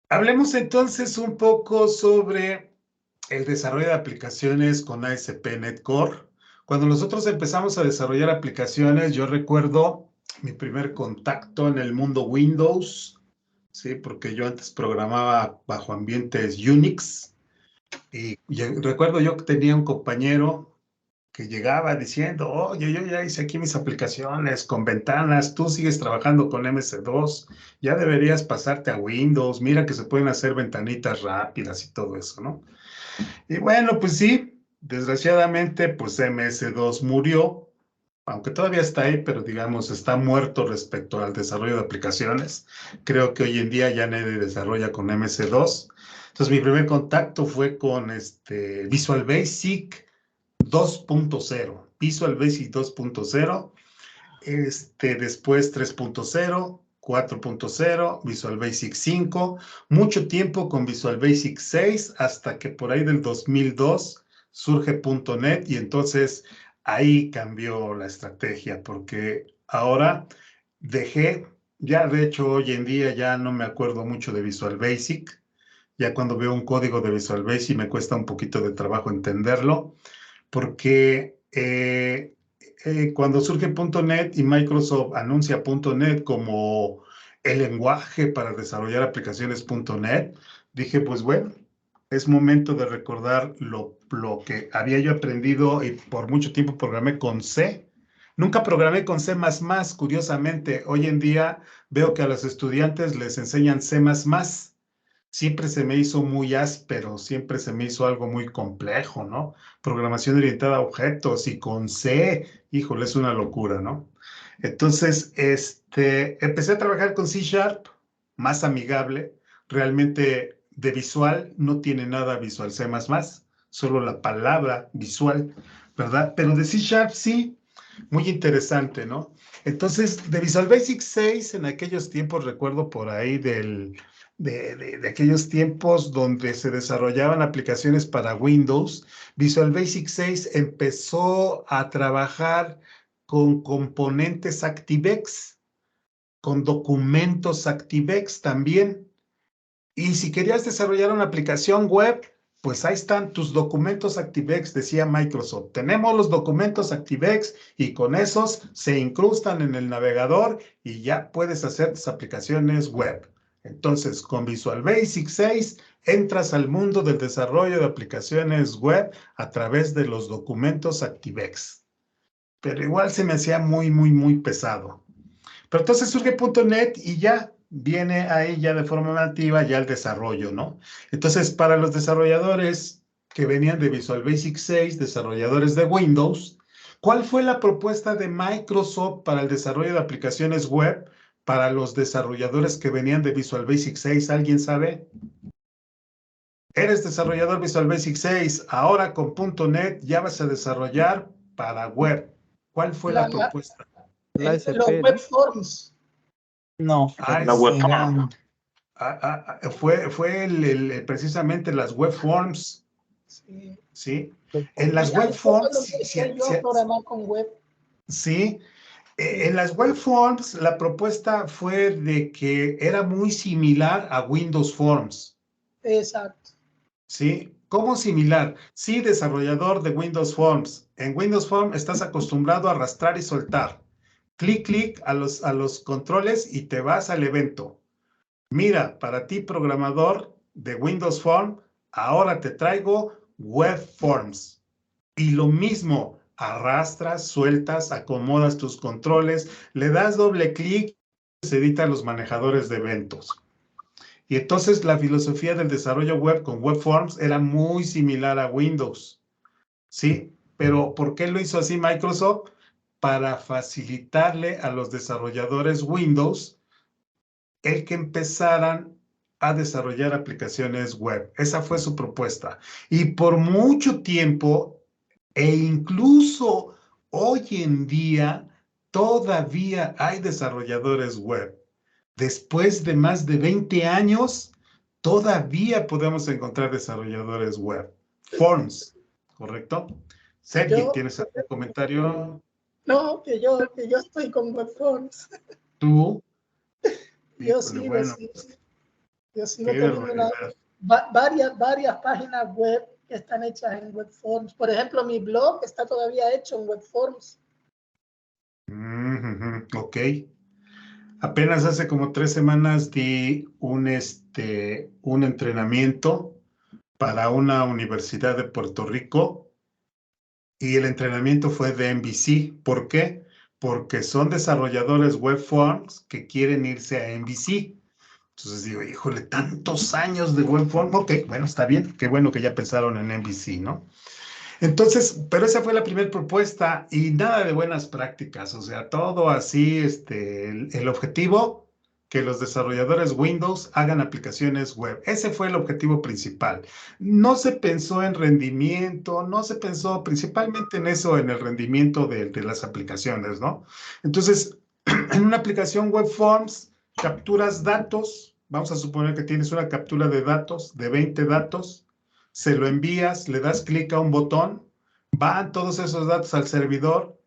Hablemos entonces un poco sobre el desarrollo de aplicaciones con ASP.NET Core. Cuando nosotros empezamos a desarrollar aplicaciones, yo recuerdo mi primer contacto en el mundo Windows, ¿sí? Porque yo antes programaba bajo ambientes Unix y recuerdo yo que tenía un compañero que llegaba diciendo, oye, yo ya hice aquí mis aplicaciones con ventanas, tú sigues trabajando con MS2, ya deberías pasarte a Windows, mira que se pueden hacer ventanitas rápidas y todo eso, ¿no? Y bueno, pues sí, desgraciadamente, pues MS2 murió, aunque todavía está ahí, pero digamos, está muerto respecto al desarrollo de aplicaciones. Creo que hoy en día ya nadie desarrolla con MS2. Entonces, mi primer contacto fue con Visual Basic 2.0, Visual Basic 2.0, después 3.0, 4.0, Visual Basic 5, mucho tiempo con Visual Basic 6, hasta que por ahí del 2002 surge .NET y entonces ahí cambió la estrategia, porque ahora dejé, ya de hecho hoy en día ya no me acuerdo mucho de Visual Basic, ya cuando veo un código de Visual Basic me cuesta un poquito de trabajo entenderlo, porque cuando surge .NET y Microsoft anuncia .NET como el lenguaje para desarrollar aplicaciones .NET, dije, pues bueno, es momento de recordar lo que había yo aprendido y por mucho tiempo programé con C. Nunca programé con C++, curiosamente. Hoy en día veo que a los estudiantes les enseñan C++. Siempre se me hizo muy áspero, siempre se me hizo algo muy complejo, ¿no? Programación orientada a objetos y con C, híjole, es una locura, ¿no? Entonces, empecé a trabajar con C Sharp, más amigable, realmente de visual, no tiene nada Visual C++, solo la palabra visual, ¿verdad? Pero de C Sharp sí, muy interesante, ¿no? Entonces, de Visual Basic 6, en aquellos tiempos, recuerdo por ahí de aquellos tiempos donde se desarrollaban aplicaciones para Windows, Visual Basic 6 empezó a trabajar con componentes ActiveX, con documentos ActiveX también. Y si querías desarrollar una aplicación web, pues ahí están tus documentos ActiveX, decía Microsoft. Tenemos los documentos ActiveX y con esos se incrustan en el navegador y ya puedes hacer tus aplicaciones web. Entonces, con Visual Basic 6, entras al mundo del desarrollo de aplicaciones web a través de los documentos ActiveX. Pero igual se me hacía muy, muy, muy pesado. Pero entonces surge .NET y ya viene ahí ya de forma nativa ya el desarrollo, ¿no? Entonces, para los desarrolladores que venían de Visual Basic 6, desarrolladores de Windows, ¿cuál fue la propuesta de Microsoft para el desarrollo de aplicaciones web para los desarrolladores que venían de Visual Basic 6? ¿Alguien sabe? Eres desarrollador Visual Basic 6, ahora con .NET ya vas a desarrollar para web. ¿Cuál fue la propuesta? La Los SP, web ¿no? forms. No, La web eran... Fue precisamente las web forms, Sí. ¿sí? Web En forms. las Ahí web fue cuando forms, empecé yo a programar con web. sí, en las web forms la propuesta fue de que era muy similar a Windows Forms, Exacto. ¿sí? ¿Cómo similar? Sí, desarrollador de Windows Forms. En Windows Forms estás acostumbrado a arrastrar y soltar. Clic, clic a los controles y te vas al evento. Mira, para ti, programador de Windows Form, ahora te traigo Web Forms. Y lo mismo, arrastras, sueltas, acomodas tus controles, le das doble clic y se editan los manejadores de eventos. Y entonces la filosofía del desarrollo web con Web Forms era muy similar a Windows, ¿sí? Pero ¿por qué lo hizo así Microsoft? Para facilitarle a los desarrolladores Windows el que empezaran a desarrollar aplicaciones web. Esa fue su propuesta. Y por mucho tiempo, e incluso hoy en día, todavía hay desarrolladores web. Después de más de 20 años, todavía podemos encontrar desarrolladores web. Forms, ¿correcto? Sergi, ¿tienes algún comentario? No, que yo estoy con web forms. Tú. Yo Híjole, sí, bueno. sí. Yo sigo Qué teniendo varias páginas web que están hechas en WebForms. Por ejemplo, mi blog está todavía hecho en WebForms. Ok. Apenas hace como 3 semanas di un entrenamiento para una universidad de Puerto Rico y el entrenamiento fue de MVC. ¿Por qué? Porque son desarrolladores WebForms que quieren irse a MVC. Entonces digo, híjole, tantos años de WebForms. Ok, bueno, está bien. Qué bueno que ya pensaron en MVC, ¿no? Entonces, pero esa fue la primera propuesta y nada de buenas prácticas, o sea, todo así, el objetivo, que los desarrolladores Windows hagan aplicaciones web. Ese fue el objetivo principal. No se pensó en rendimiento, no se pensó principalmente en eso, en el rendimiento de las aplicaciones, ¿no? Entonces, en una aplicación web forms, capturas datos, vamos a suponer que tienes una captura de datos, de 20 datos, se lo envías, le das clic a un botón, van todos esos datos al servidor,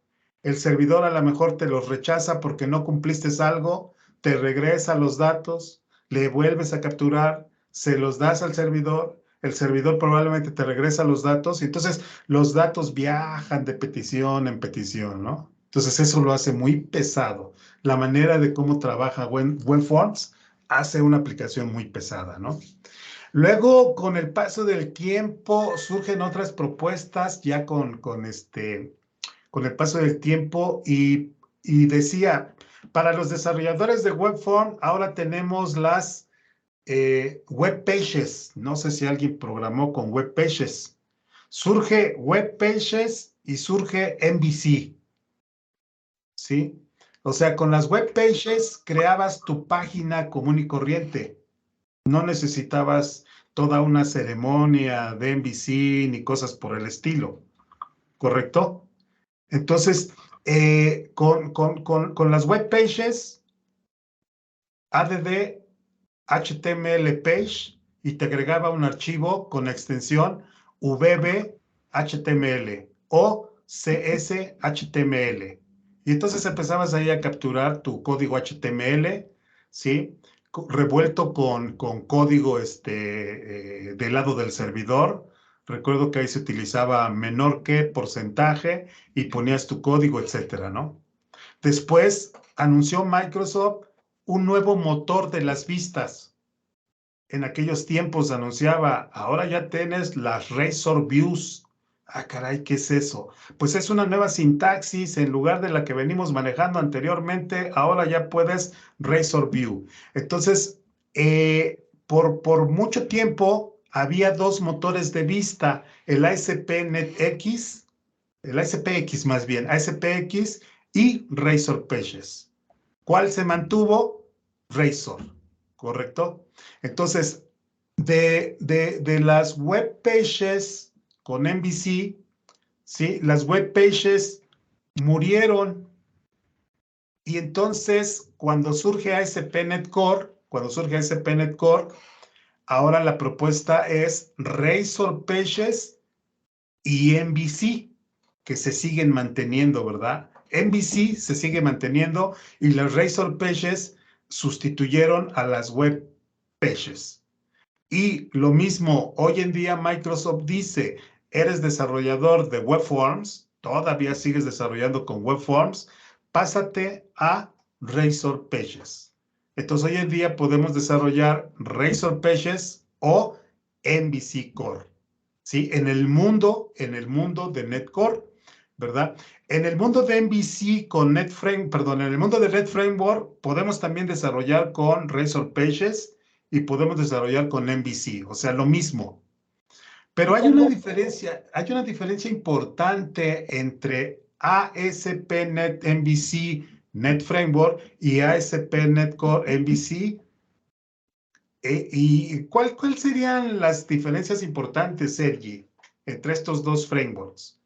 el servidor a lo mejor te los rechaza porque no cumpliste algo, te regresa los datos, le vuelves a capturar, se los das al servidor, el servidor probablemente te regresa los datos y entonces los datos viajan de petición en petición, ¿no? Entonces eso lo hace muy pesado. La manera de cómo trabaja WebForms hace una aplicación muy pesada, ¿no? Luego, con el paso del tiempo, surgen otras propuestas ya con el paso del tiempo y decía, para los desarrolladores de WebForm, ahora tenemos las web pages. No sé si alguien programó con web pages. Surge web pages y surge MVC, ¿sí? O sea, con las web pages creabas tu página común y corriente. No necesitabas toda una ceremonia de MVC ni cosas por el estilo, ¿correcto? Entonces, con las web pages, add HTML page y te agregaba un archivo con extensión VB.html o CSHTML. Y entonces empezabas ahí a capturar tu código HTML, ¿sí? Revuelto con código del lado del servidor. Recuerdo que ahí se utilizaba menor que, porcentaje, y ponías tu código, etcétera, ¿no? Después anunció Microsoft un nuevo motor de las vistas. En aquellos tiempos anunciaba, ahora ya tienes las Razor Views. Ah, caray, ¿qué es eso? Pues es una nueva sintaxis, en lugar de la que venimos manejando anteriormente, ahora ya puedes Razor View. Entonces, por mucho tiempo había dos motores de vista, el ASP.NET-X, el ASPX más bien, ASPX y Razor Pages. ¿Cuál se mantuvo? Razor, ¿correcto? Entonces, de las web pages con MVC, ¿sí? Las web pages murieron y entonces cuando surge ASP.NET Core, ahora la propuesta es Razor Pages y MVC, que se siguen manteniendo, ¿verdad? MVC se sigue manteniendo y las Razor Pages sustituyeron a las web pages. Y lo mismo, hoy en día Microsoft dice, eres desarrollador de WebForms, todavía sigues desarrollando con WebForms, pásate a Razor Pages. Entonces hoy en día podemos desarrollar Razor Pages o MVC Core, ¿sí? En el mundo de NetCore, ¿verdad? En el mundo de MVC con en el mundo de Net Framework podemos también desarrollar con Razor Pages y podemos desarrollar con MVC, o sea, lo mismo. Pero hay una diferencia importante entre ASP.NET MVC Net Framework y ASP.NET Core MVC. ¿Y cuál serían las diferencias importantes, Sergi, entre estos dos frameworks?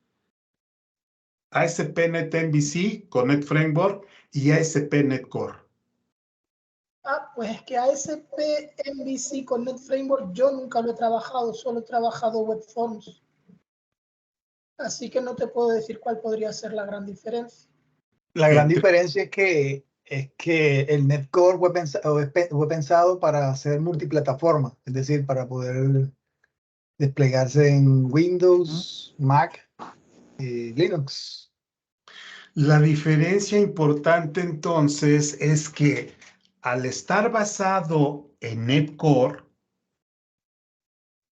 ASP.NET MVC con Net Framework y ASP.NET Core. Pues es que ASP MVC con Net Framework yo nunca lo he trabajado, solo he trabajado WebForms. Así que no te puedo decir cuál podría ser la gran diferencia. La gran diferencia es que Es que el NetCore fue pensado para ser multiplataforma, es decir, para poder desplegarse en Windows, Mac y Linux. La diferencia importante entonces es que al estar basado en NetCore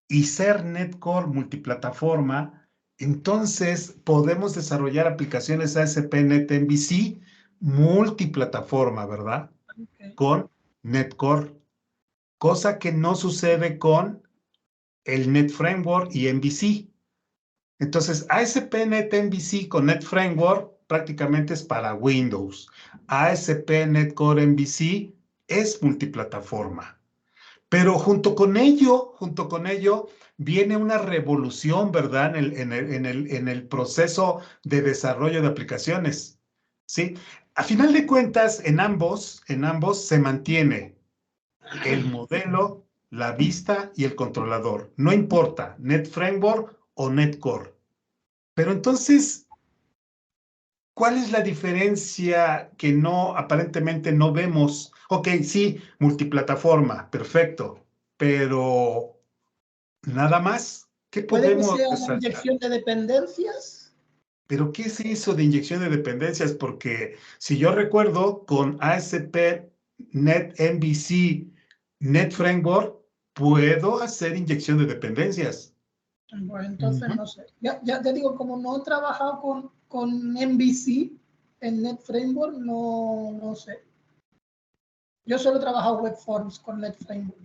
y ser NetCore multiplataforma, entonces podemos desarrollar aplicaciones ASP.NET MVC multiplataforma, ¿verdad? Okay. Con NetCore, cosa que no sucede con el Net Framework y MVC. Entonces, ASP.NET MVC con Net Framework prácticamente es para Windows. ASP.NET Core MVC es multiplataforma. Pero junto con ello, viene una revolución, ¿verdad? En el proceso de desarrollo de aplicaciones. ¿Sí? A final de cuentas, en ambos se mantiene el modelo, la vista y el controlador. No importa, Net Framework o Net Core. Pero entonces, ¿cuál es la diferencia que aparentemente no vemos? Ok, sí, multiplataforma, perfecto, pero nada más. ¿Qué Puede que podemos sea una resaltar? inyección de dependencias. ¿Pero qué es eso de inyección de dependencias? Porque si yo recuerdo, con ASP.NET MVC Net Framework, puedo hacer inyección de dependencias. Bueno, entonces no sé. Ya te digo, como no he trabajado con MVC en Net Framework, no sé. Yo solo he trabajado web forms con Net Framework.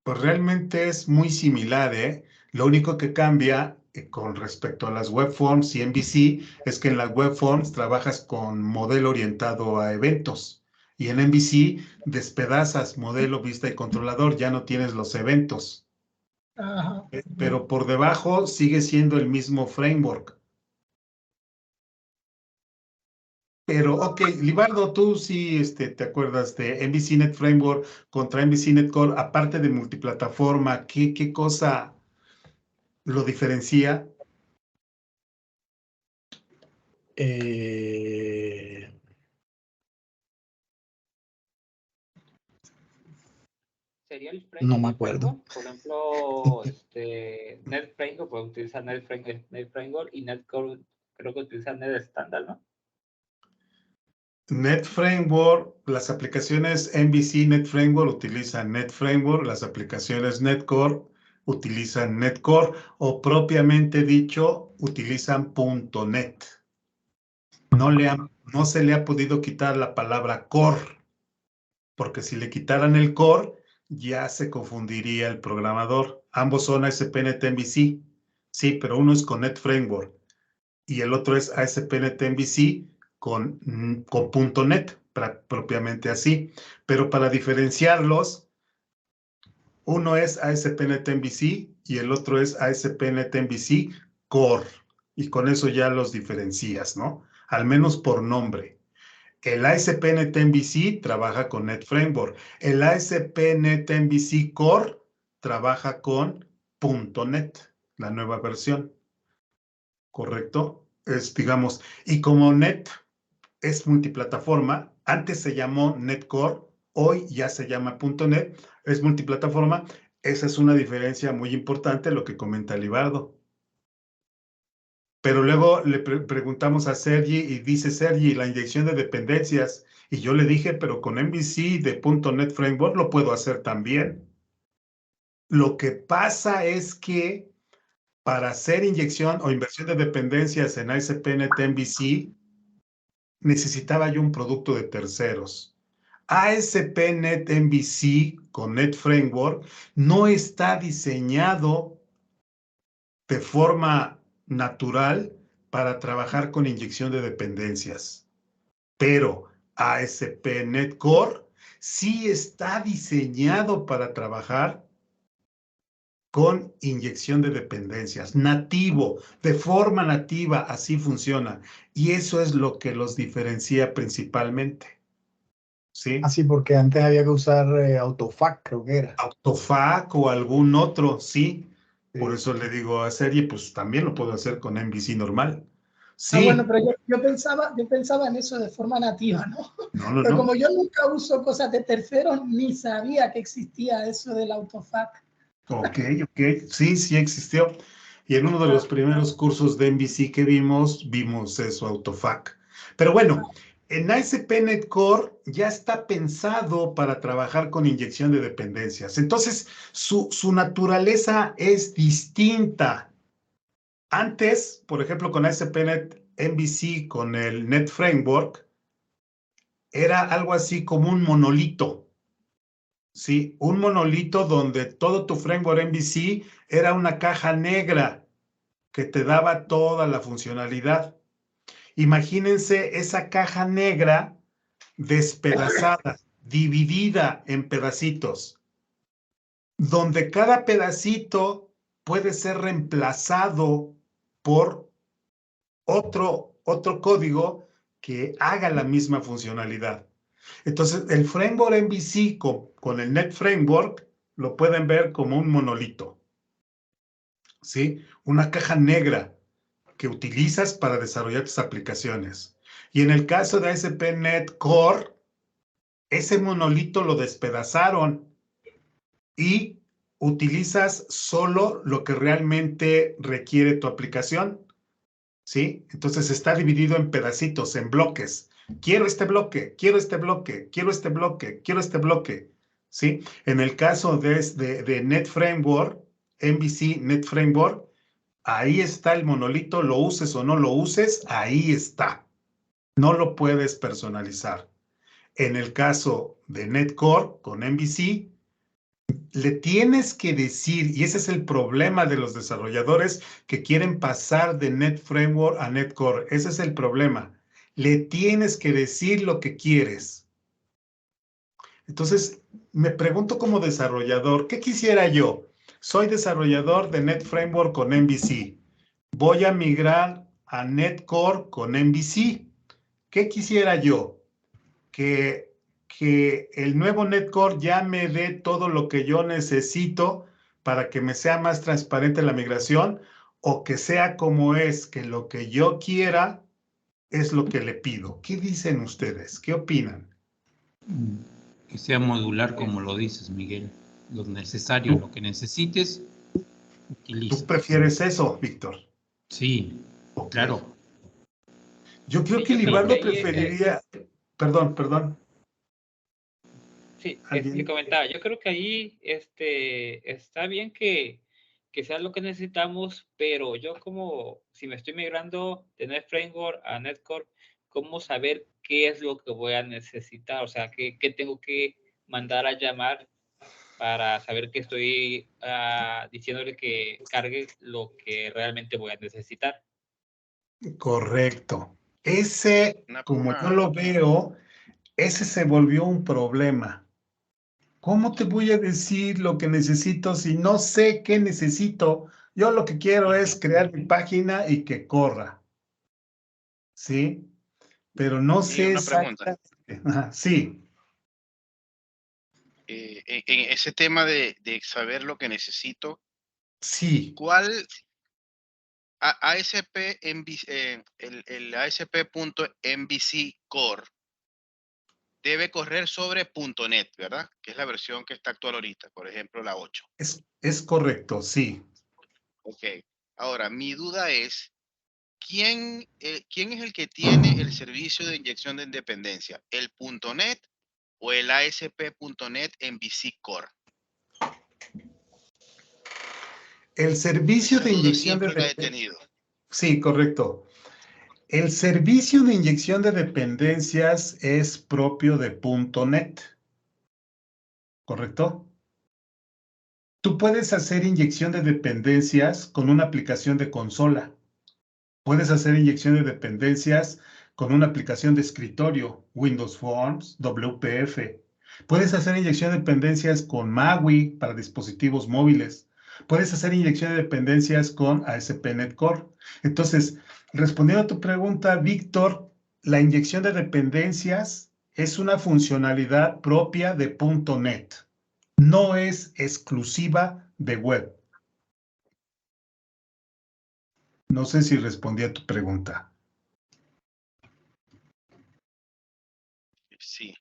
Pues realmente es muy similar, ¿eh? Lo único que cambia con respecto a las web forms y MVC es que en las web forms trabajas con modelo orientado a eventos y en MVC despedazas modelo, vista y controlador, ya no tienes los eventos. Ajá. Pero por debajo sigue siendo el mismo framework. Pero, ok, Libardo, tú sí te acuerdas de MVC Net Framework contra MVC Net Core, aparte de multiplataforma, ¿qué cosa lo diferencia? Sería No me acuerdo. framework. Por ejemplo, Net Framework puede utilizar Net Framework y Net Core creo que utiliza Net estándar, ¿no? Net Framework, las aplicaciones MVC Net Framework utilizan Net Framework, las aplicaciones Net Core utilizan Net Core o propiamente dicho utilizan .NET. No se le ha podido quitar la palabra core, porque si le quitaran el core ya se confundiría el programador. Ambos son ASP.NET MVC, sí, pero uno es con Net Framework y el otro es ASP.NET MVC con .NET, propiamente así. Pero para diferenciarlos, uno es ASP.NET MVC y el otro es ASP.NET MVC Core. Y con eso ya los diferencias, ¿no? Al menos por nombre. El ASP.NET MVC trabaja con Net Framework. El ASP.NET MVC Core trabaja con .NET, la nueva versión. ¿Correcto? Digamos, y como Net es multiplataforma, antes se llamó NetCore, hoy ya se llama .NET, es multiplataforma. Esa es una diferencia muy importante, lo que comenta Libardo. Pero luego le preguntamos a Sergi y dice Sergi, la inyección de dependencias. Y yo le dije, pero con MVC de .NET Framework lo puedo hacer también. Lo que pasa es que para hacer inyección o inversión de dependencias en ASP.NET MVC, necesitaba yo un producto de terceros. ASP.NET MVC con Net Framework no está diseñado de forma natural para trabajar con inyección de dependencias. Pero ASP.NET Core sí está diseñado para trabajar con inyección de dependencias, nativo, de forma nativa, así funciona. Y eso es lo que los diferencia principalmente. ¿Sí? Así, porque antes había que usar AutoFac, creo que era. AutoFac o algún otro, sí. Sí. Por eso le digo a Serie, pues también lo puedo hacer con MVC normal. Sí. Bueno, pero yo pensaba en eso de forma nativa, ¿no? No. Pero como yo nunca uso cosas de terceros, ni sabía que existía eso del autofac. Ok. Sí existió. Y en uno de los primeros cursos de MVC que vimos eso, autofac. Pero bueno, en ASP.NET Core ya está pensado para trabajar con inyección de dependencias. Entonces, su naturaleza es distinta. Antes, por ejemplo, con ASP.NET MVC, con el Net Framework, era algo así como un monolito. Sí, un monolito donde todo tu framework MVC era una caja negra que te daba toda la funcionalidad. Imagínense esa caja negra despedazada, dividida en pedacitos, donde cada pedacito puede ser reemplazado por otro código que haga la misma funcionalidad. Entonces, el framework MVC con el Net Framework lo pueden ver como un monolito, ¿sí? Una caja negra que utilizas para desarrollar tus aplicaciones. Y en el caso de ASP.NET Core, ese monolito lo despedazaron y utilizas solo lo que realmente requiere tu aplicación, ¿sí? Entonces está dividido en pedacitos, en bloques. Quiero este bloque, quiero este bloque, quiero este bloque, quiero este bloque, ¿sí? En el caso de Net Framework, MVC Net Framework, ahí está el monolito, lo uses o no lo uses, ahí está. No lo puedes personalizar. En el caso de NetCore con MVC, le tienes que decir, y ese es el problema de los desarrolladores que quieren pasar de Net Framework a NetCore. Ese es el problema. Le tienes que decir lo que quieres. Entonces, me pregunto como desarrollador, ¿qué quisiera yo? Soy desarrollador de Net Framework con MVC. Voy a migrar a NetCore con MVC. ¿Qué quisiera yo? Que el nuevo NetCore ya me dé todo lo que yo necesito para que me sea más transparente la migración, o que sea como es, que lo que yo quiera es lo que le pido. ¿Qué dicen ustedes? ¿Qué opinan? Que sea modular, como lo dices, Miguel. Lo necesario, lo que necesites, utiliza. ¿Tú prefieres eso, Víctor? Sí, Okay. claro. Yo creo Sí, que yo creo Libardo que ahí, preferiría... Perdón. Sí, ¿Alguien? le comentaba, yo creo que ahí está bien que sea lo que necesitamos, pero yo como si me estoy migrando de Net Framework a NetCore, ¿cómo saber qué es lo que voy a necesitar? O sea, ¿qué tengo que mandar a llamar para saber que estoy diciéndole que cargue lo que realmente voy a necesitar? Correcto. Ese, como yo lo veo, ese se volvió un problema. ¿Cómo te voy a decir lo que necesito si no sé qué necesito? Yo lo que quiero es crear mi página y que corra, ¿sí? Pero no Y sé una pregunta. exactamente. Ajá, sí, En ese tema de saber lo que necesito, sí. ¿cuál ASP el ASP.MVC Core debe correr sobre .NET, ¿verdad? Que es la versión que está actual ahorita, por ejemplo, la 8. Es correcto, sí. Ok. Ahora, mi duda es, ¿quién es el que tiene el servicio de inyección de dependencia? ¿El .NET o el ASP.NET MVC Core? El servicio Esa de duda inyección de siempre la he dependencias. tenido. Sí, correcto. El servicio de inyección de dependencias es propio de .NET, ¿correcto? Tú puedes hacer inyección de dependencias con una aplicación de consola. Puedes hacer inyección de dependencias con una aplicación de escritorio, Windows Forms, WPF. Puedes hacer inyección de dependencias con MAUI para dispositivos móviles. Puedes hacer inyección de dependencias con ASP.NET Core. Entonces, respondiendo a tu pregunta, Víctor, la inyección de dependencias es una funcionalidad propia de .NET. No es exclusiva de web. No sé si respondí a tu pregunta. Sí,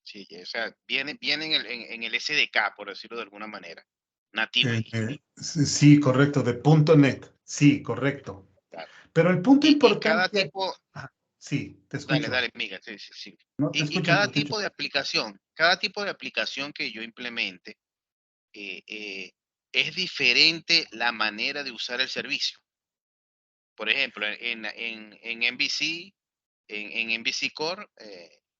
sí, o sea, viene en el SDK, por decirlo de alguna manera. Natively. Sí, correcto, de .NET. Sí, correcto. Claro. Pero el punto Y cada importante... tipo, Sí, te dale, escucho. dale, Miguel, sí, sí, sí. No, te Y escucho, te escucho. cada tipo de aplicación que yo implemente, es diferente la manera de usar el servicio. Por ejemplo, en MVC, en MVC Core,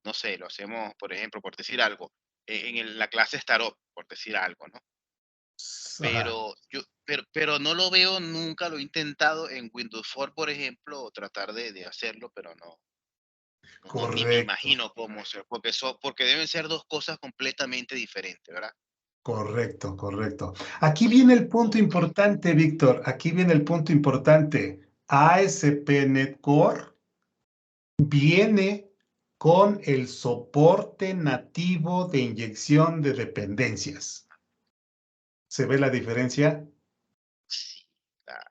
no sé, lo hacemos, por ejemplo, por decir algo, la clase Startup, por decir algo, ¿no? Ajá, Pero no lo veo, nunca lo he intentado en Windows Phone, por ejemplo, o tratar de hacerlo, pero ni me correcto, imagino cómo ser, porque deben ser dos cosas completamente diferentes, ¿verdad? correcto, correcto. Aquí viene el punto Ok. importante, Víctor. Aquí viene el punto importante. ASP.NET Core viene con el soporte nativo de inyección de dependencias. ¿Se ve la diferencia? Sí, claro.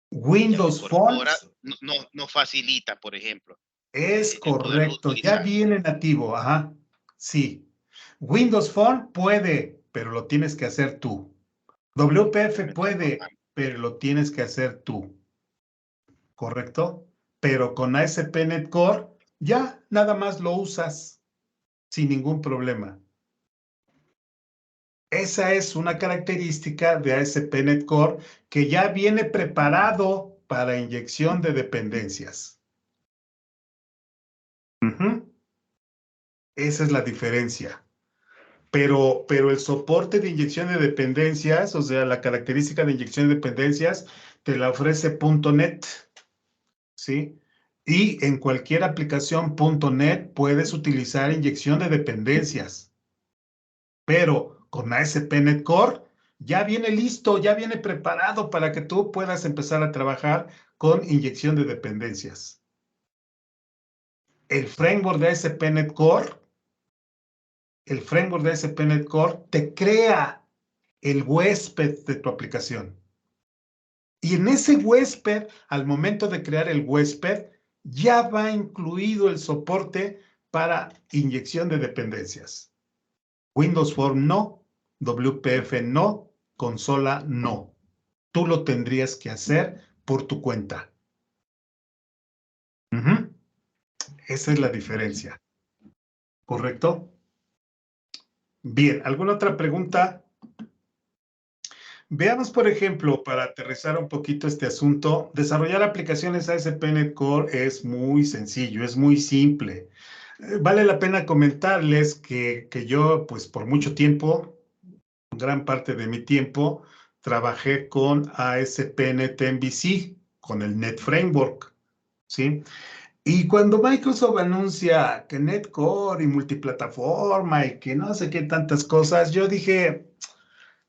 Ya lo Windows incorpora, Fonts no facilita, por ejemplo, es el poderlo correcto, ya utilizar. viene nativo, ajá, sí. Windows Phone puede, pero lo tienes que hacer tú. WPF Implementar puede, normal. pero lo tienes que hacer tú, ¿correcto? Pero con ASP.NET Core ya nada más lo usas sin ningún problema. Esa es una característica de ASP.NET Core que ya viene preparado para inyección de dependencias. Ujú. Esa es la diferencia. Pero el soporte de inyección de dependencias, o sea, la característica de inyección de dependencias, te la ofrece .NET, ¿sí? Y en cualquier aplicación .NET puedes utilizar inyección de dependencias, pero con ASP.NET Core ya viene listo, ya viene preparado para que tú puedas empezar a trabajar con inyección de dependencias. El framework de ASP.NET Core, el framework de ASP.NET Core te crea el huésped de tu aplicación. Y en ese huésped, al momento de crear el huésped, ya va incluido el soporte para inyección de dependencias. Windows Form no, WPF no, consola no. Tú lo tendrías que hacer por tu cuenta. Ujú. Esa es la diferencia. ¿Correcto? Bien, ¿alguna otra pregunta? Veamos, por ejemplo, para aterrizar un poquito este asunto, desarrollar aplicaciones ASP.NET Core es muy sencillo, es muy simple. Vale la pena comentarles que yo, pues por mucho tiempo, gran parte de mi tiempo, trabajé con ASP.NET MVC, con el Net Framework, ¿sí? Y cuando Microsoft anuncia que Net Core y multiplataforma y que no sé qué tantas cosas, yo dije,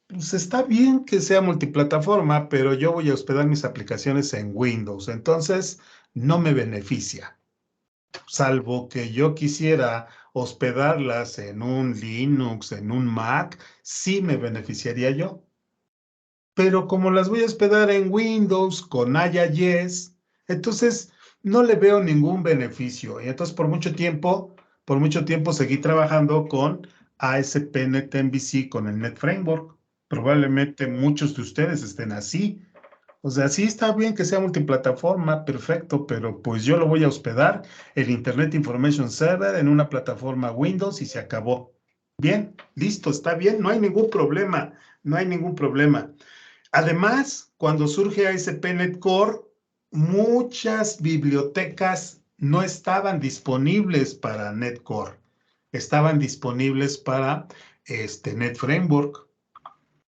pues está bien que sea multiplataforma, pero yo voy a hospedar mis aplicaciones en Windows, entonces no me beneficia, salvo que yo quisiera hospedarlas en un Linux, en un Mac, sí me beneficiaría yo. Pero como las voy a hospedar en Windows con IIS, entonces no le veo ningún beneficio. Y entonces por mucho tiempo seguí trabajando con ASP.NET MVC con el Net Framework. Probablemente muchos de ustedes estén así. O sea, sí está bien que sea multiplataforma, perfecto, pero pues yo lo voy a hospedar el Internet Information Server en una plataforma Windows y se acabó. Bien, listo, está bien, no hay ningún problema, no hay ningún problema. Además, cuando surge ASP.NET Core, muchas bibliotecas no estaban disponibles para .NET Core, estaban disponibles para Net Framework.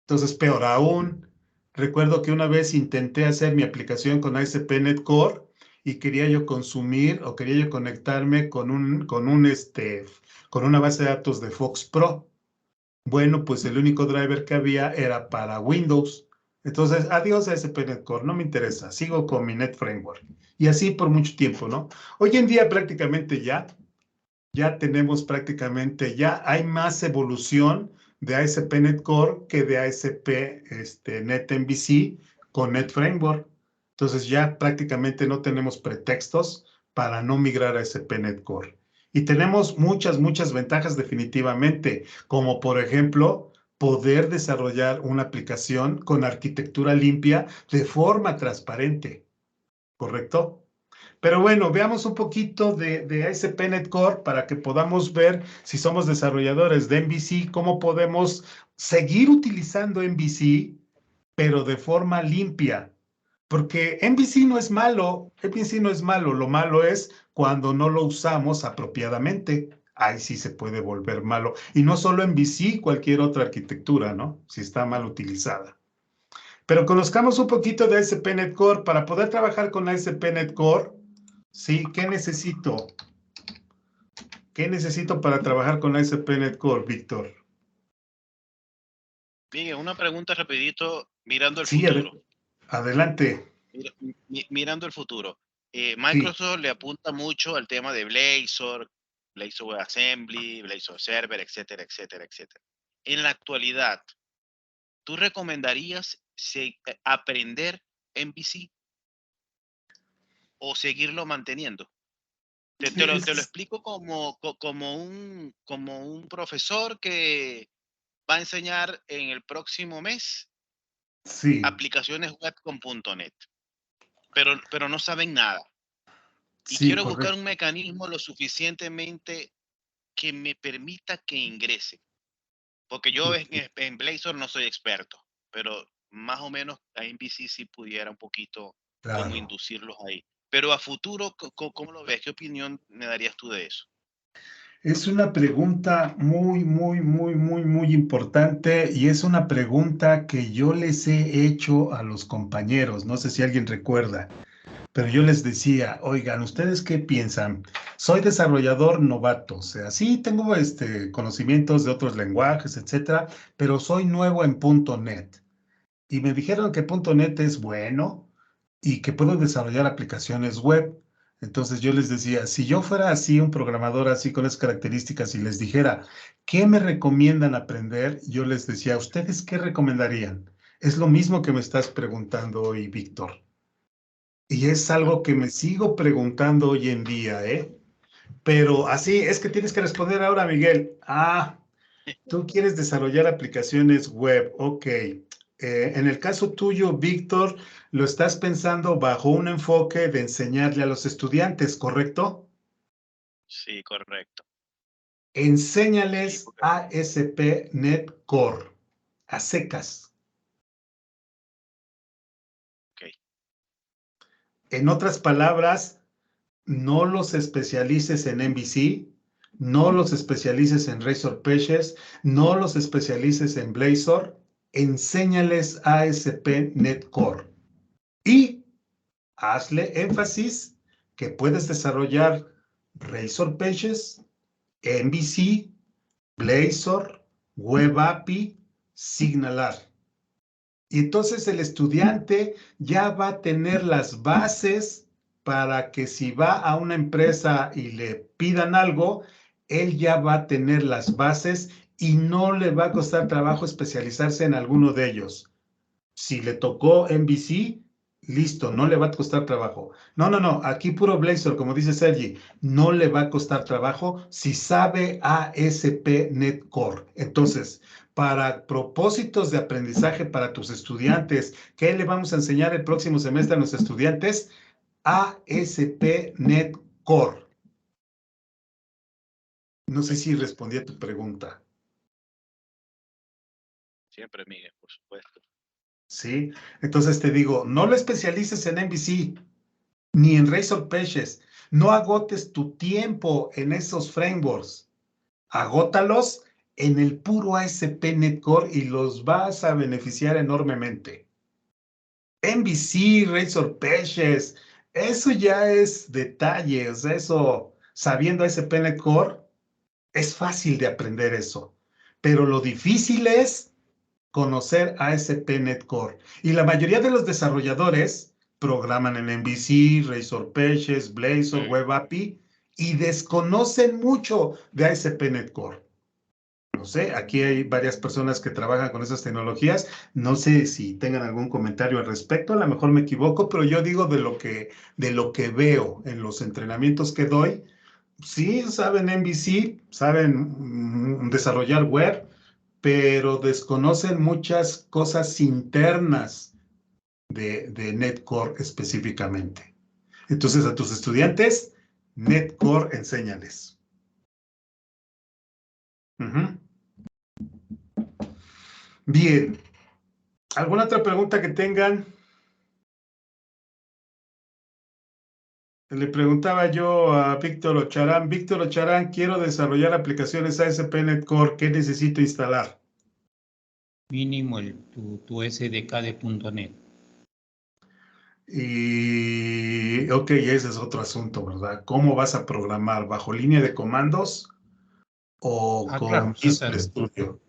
Entonces, peor aún, recuerdo que una vez intenté hacer mi aplicación con ASP.NET Core y quería yo consumir o quería yo conectarme con una base de datos de Fox Pro. Bueno, pues el único driver que había era para Windows. Entonces, adiós a ASP.NET Core, no me interesa, sigo con mi Net Framework. Y así por mucho tiempo, ¿no? Hoy en día prácticamente ya tenemos prácticamente, ya hay más evolución de ASP.NET Core que de ASP.NET MVC con Net Framework. Entonces ya prácticamente no tenemos pretextos para no migrar a ASP.NET Core. Y tenemos muchas ventajas definitivamente, como por ejemplo, poder desarrollar una aplicación con arquitectura limpia de forma transparente, ¿correcto? Pero bueno, veamos un poquito de ASP.NET Core para que podamos ver si somos desarrolladores de MVC, cómo podemos seguir utilizando MVC, pero de forma limpia. Porque MVC no es malo, MVC no es malo, lo malo es cuando no lo usamos apropiadamente. Ahí sí se puede volver malo. Y no solo MVC, cualquier otra arquitectura, ¿no? Si está mal utilizada. Pero conozcamos un poquito de ASP.NET Core. Para poder trabajar con ASP.NET Core, ¿sí? ¿Qué necesito? ¿Qué necesito para trabajar con ASP.NET Core, Víctor? Bien, una pregunta rapidito, mirando el Sí, futuro. adelante. Mirando el futuro. Sí, Microsoft le apunta mucho al tema de Blazor, Blazor WebAssembly, Blazor Server, etcétera, etcétera, etcétera. En la actualidad, ¿tú recomendarías aprender MVC o seguirlo manteniendo? Te lo explico como un profesor que va a enseñar en el próximo mes sí, aplicaciones web con .NET, pero no saben nada. Y sí, quiero buscar correcto. un mecanismo lo suficientemente que me permita que ingrese. Porque yo en Blazor no soy experto, pero más o menos a MVC sí pudiera un poquito como Claro. inducirlos ahí. Pero a futuro, ¿cómo lo ves? ¿Qué opinión me darías tú de eso? Es una pregunta muy importante y es una pregunta que yo les he hecho a los compañeros. No sé si alguien recuerda, pero yo les decía, oigan, ¿ustedes qué piensan? Soy desarrollador novato, o sea, sí tengo conocimientos de otros lenguajes, etcétera, pero soy nuevo en .NET. Y me dijeron que .NET es bueno y que puedo desarrollar aplicaciones web. Entonces yo les decía, si yo fuera así, un programador así con esas características y les dijera, ¿qué me recomiendan aprender? Yo les decía, ¿ustedes qué recomendarían? Es lo mismo que me estás preguntando hoy, Víctor. Y es algo que me sigo preguntando hoy en día, ¿eh? Pero así es que tienes que responder ahora, Miguel. Ah, tú quieres desarrollar aplicaciones web, ok. En el caso tuyo, Víctor, lo estás pensando bajo un enfoque de enseñarle a los estudiantes, ¿correcto? Sí, correcto. Sí, Enséñales porque, ASP.NET Core, a secas. ok. En otras palabras, no los especialices en MVC, no los especialices en Razor Pages, no los especialices en Blazor, enséñales ASP.NET Core. Y hazle énfasis que puedes desarrollar Razor Pages, MVC, Blazor, Web API, Signalar. Y entonces el estudiante ya va a tener las bases para que si va a una empresa y le pidan algo, él ya va a tener las bases y no le va a costar trabajo especializarse en alguno de ellos. Si le tocó MVC, listo, no le va a costar trabajo. No, aquí puro Blazor, como dice Sergi, no le va a costar trabajo si sabe ASP.NET Core. Entonces, para propósitos de aprendizaje para tus estudiantes, ¿qué le vamos a enseñar el próximo semestre a los estudiantes? ASP.NET Core. No sé si respondí a tu pregunta. Siempre, Miguel, por supuesto. ¿Sí? Entonces te digo, no lo especialices en MVC, ni en Razor Pages. No agotes tu tiempo en esos frameworks. Agótalos en el puro ASP.NET Core y los vas a beneficiar enormemente. MVC, Razor Pages, eso ya es detalle. O sea, eso, sabiendo ASP.NET Core, es fácil de aprender eso. Pero lo difícil es conocer ASP.NET Core. Y la mayoría de los desarrolladores programan en MVC, Razor Pages, Blazor, Web API y desconocen mucho de ASP.NET Core. No sé, aquí hay varias personas que trabajan con esas tecnologías. No sé si tengan algún comentario al respecto. A lo mejor me equivoco, pero yo digo de lo que veo en los entrenamientos que doy, sí saben MVC, saben desarrollar web, pero desconocen muchas cosas internas de NetCore específicamente. Entonces, a tus estudiantes, NetCore, enséñales. Ujú. Bien. ¿Alguna otra pregunta que tengan? Le preguntaba yo a Víctor Ocharán. Víctor Ocharán, quiero desarrollar aplicaciones ASP.NET Core. ¿Qué necesito instalar? Mínimo tu SDK de .NET. Y, ok, ese es otro asunto, ¿verdad? ¿Cómo vas a programar? ¿Bajo línea de comandos o Claro, con Visual Studio?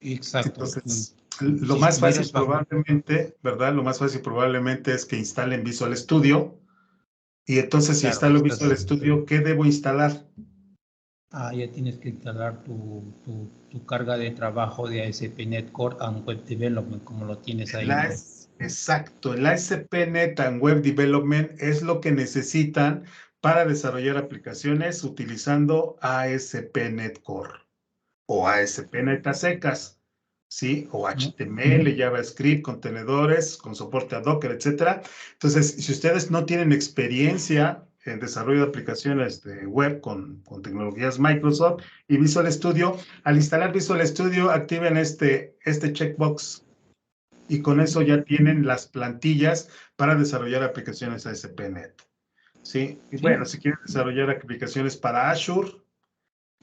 exacto. Entonces, lo Si más fácil estuvieras bajo... probablemente, ¿verdad? Lo más fácil probablemente es que instalen Visual Studio. Y entonces, si Claro, instalo Visual Studio, ¿qué debo instalar? ya tienes que instalar tu carga de trabajo de ASP.NET Core and Web Development, como lo tienes ahí, ¿no? Exacto, el ASP.NET and Web Development es lo que necesitan para desarrollar aplicaciones utilizando ASP.NET Core o ASP.NET a secas, ¿sí? O HTML, JavaScript, contenedores, con soporte a Docker, etcétera. Entonces, si ustedes no tienen experiencia en desarrollo de aplicaciones de web con tecnologías Microsoft y Visual Studio, al instalar Visual Studio, activen este checkbox y con eso ya tienen las plantillas para desarrollar aplicaciones ASP.NET. ¿Sí? Y bueno, si quieren desarrollar aplicaciones para Azure,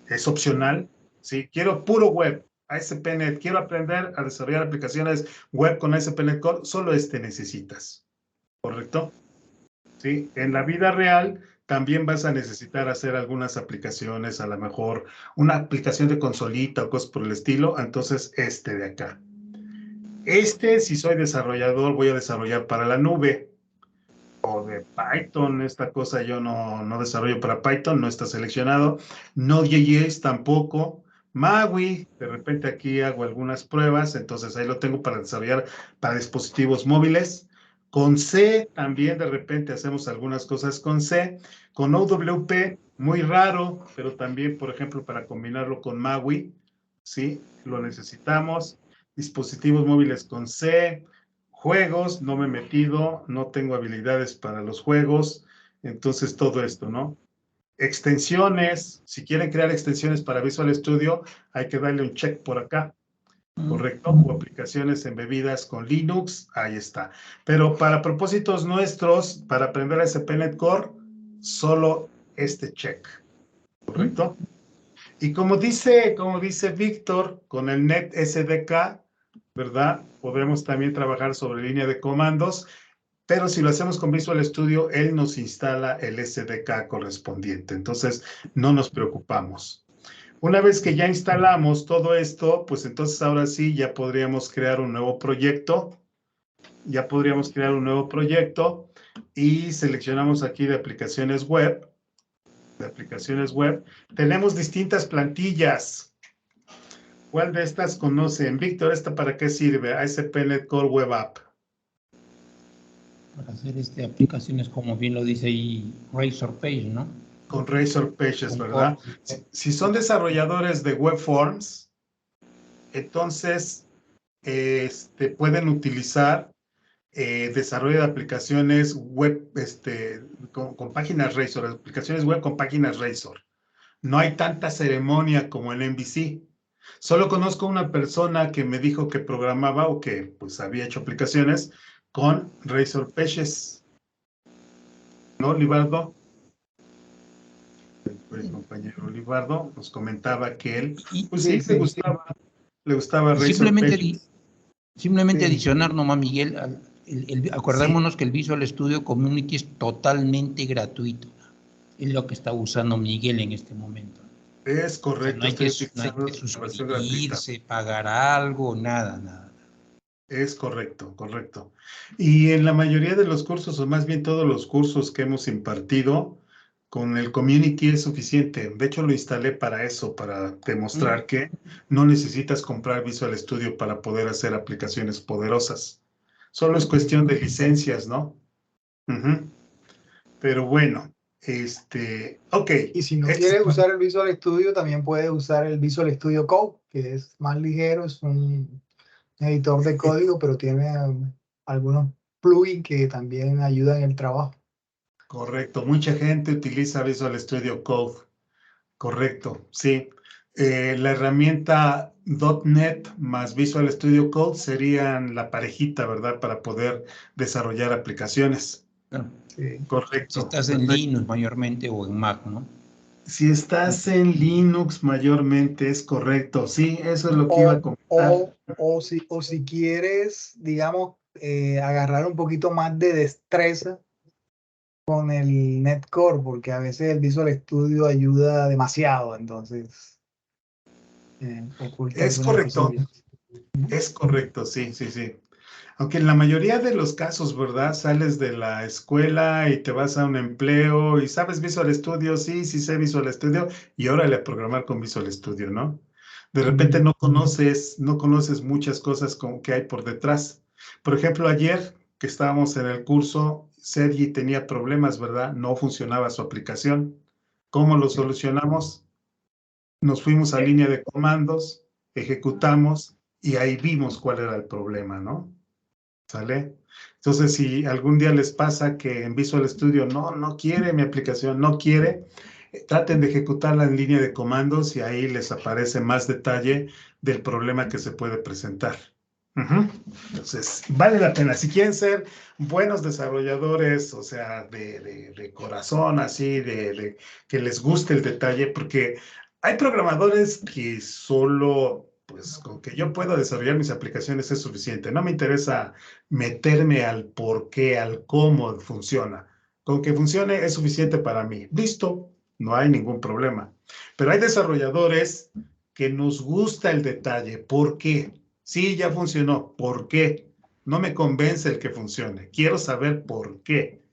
es opcional. ¿Sí? Quiero puro web, ASP.NET, quiero aprender a desarrollar aplicaciones web con ASP.NET Core, solo necesitas. ¿Correcto? ¿Sí? En la vida real también vas a necesitar hacer algunas aplicaciones, a lo mejor una aplicación de consolita o cosas por el estilo, entonces de acá. Si soy desarrollador, voy a desarrollar para la nube o de Python. Esta cosa yo no desarrollo para Python, no está seleccionado. Node.js tampoco. MAUI, de repente aquí hago algunas pruebas, entonces ahí lo tengo para desarrollar para dispositivos móviles. Con C también de repente hacemos algunas cosas con C. Con OWP, muy raro, pero también, por ejemplo, para combinarlo con MAUI, ¿sí? Lo necesitamos. Dispositivos móviles con C, juegos, no me he metido, no tengo habilidades para los juegos, entonces todo esto, ¿no? Extensiones, si quieren crear extensiones para Visual Studio, hay que darle un check por acá, ¿correcto? O aplicaciones embebidas con Linux, ahí está. Pero para propósitos nuestros, para aprender ASP.NET Core, solo este check, ¿correcto? Y como dice Víctor, con el Net SDK, ¿verdad? Podemos también trabajar sobre línea de comandos, pero si lo hacemos con Visual Studio, él nos instala el SDK correspondiente. Entonces, no nos preocupamos. Una vez que ya instalamos todo esto, pues entonces ahora sí ya podríamos crear un nuevo proyecto. Ya podríamos crear un nuevo proyecto y seleccionamos aquí de aplicaciones web. Tenemos distintas plantillas. ¿Cuál de estas conocen? Víctor, ¿esta para qué sirve? ASP.NET Core Web App. Para hacer aplicaciones, como bien lo dice ahí, Razor Page, ¿no? Con Razor Pages, ¿verdad? Si son desarrolladores de Web Forms, entonces pueden utilizar desarrollo de aplicaciones web con páginas Razor, aplicaciones web con páginas Razor. No hay tanta ceremonia como en MVC. Solo conozco una persona que me dijo que programaba o que pues había hecho aplicaciones con Razor Pages. ¿No, Libardo? El compañero Libardo nos comentaba que él, pues sí, le gustaba Razor Pages. Simplemente adicionar nomás, Miguel, acordémonos que el Visual Studio Community es totalmente gratuito. Es lo que está usando Miguel en este momento. Es correcto. O sea, no hay que suscribirse, pagar algo, nada. Es correcto. Y en la mayoría de los cursos, o más bien todos los cursos que hemos impartido, con el community es suficiente. De hecho, lo instalé para eso, para demostrar que no necesitas comprar Visual Studio para poder hacer aplicaciones poderosas. Solo es cuestión de licencias, ¿no? Pero bueno, Ok. Y si no este quieres es- usar el Visual Studio, también puedes usar el Visual Studio Code, que es más ligero, es un editor de código, pero tiene algunos plugins que también ayudan en el trabajo. Correcto, mucha gente utiliza Visual Studio Code. Correcto, sí. La herramienta .NET más Visual Studio Code serían la parejita, ¿verdad? Para poder desarrollar aplicaciones. Claro. Sí. Correcto. Si estás en Linux mayormente o en Mac, ¿no? Si estás en Linux mayormente, es correcto. Sí, eso es lo que iba a comentar. O si quieres, digamos, agarrar un poquito más de destreza con el Netcore, porque a veces el Visual Studio ayuda demasiado, entonces oculta Es algunas correcto, cosillas. es correcto, sí, sí, sí. Aunque en la mayoría de los casos, ¿verdad? Sales de la escuela y te vas a un empleo y sabes Visual Studio, sí, sí sé Visual Studio y órale a programar con Visual Studio, ¿no? De repente no conoces muchas cosas que hay por detrás. Por ejemplo, ayer que estábamos en el curso, Sergi tenía problemas, ¿verdad? No funcionaba su aplicación. ¿Cómo lo solucionamos? Nos fuimos a línea de comandos, ejecutamos y ahí vimos cuál era el problema, ¿no? ¿Sale? Entonces, si algún día les pasa que en Visual Studio no quiere mi aplicación, no quiere, traten de ejecutarla en línea de comandos y ahí les aparece más detalle del problema que se puede presentar. Entonces, vale la pena. Si quieren ser buenos desarrolladores, o sea, de corazón, así, que les guste el detalle, porque hay programadores que solo, pues, con que yo pueda desarrollar mis aplicaciones es suficiente. No me interesa meterme al por qué, al cómo funciona. Con que funcione es suficiente para mí. Listo, no hay ningún problema. Pero hay desarrolladores que nos gusta el detalle. ¿Por qué? Sí, ya funcionó. ¿Por qué? No me convence el que funcione. Quiero saber por qué.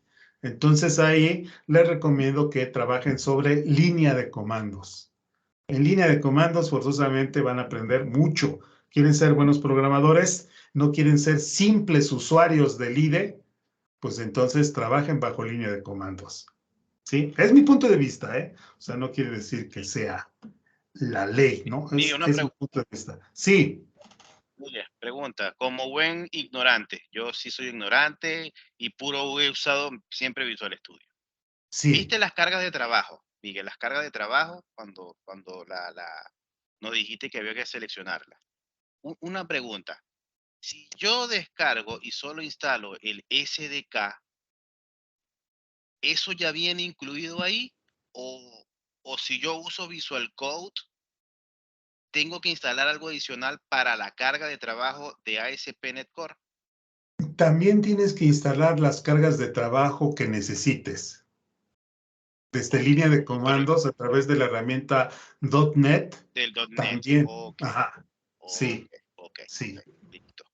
Entonces ahí les recomiendo que trabajen sobre línea de comandos. En línea de comandos forzosamente van a aprender mucho. ¿Quieren ser buenos programadores? ¿No quieren ser simples usuarios del IDE? Pues entonces trabajen bajo línea de comandos. ¿Sí? Es mi punto de vista, ¿eh? O sea, no quiere decir que sea la ley, ¿no? Miguel, una Es mi punto de vista. Sí, pregunta. Como buen ignorante, yo sí soy ignorante y puro he usado siempre Visual Studio. sí. ¿Viste las cargas de trabajo, Miguel? Las cargas de trabajo cuando nos dijiste que había que seleccionarlas. Una pregunta. Si yo descargo y solo instalo el SDK, ¿eso ya viene incluido ahí? O si yo uso Visual Code, ¿tengo que instalar algo adicional para la carga de trabajo de ASP.NET Core? También tienes que instalar las cargas de trabajo que necesites. Desde línea de comandos a través de la herramienta .NET. Del .NET. También. Ok. Ajá. Sí. Ok. Sí. Listo.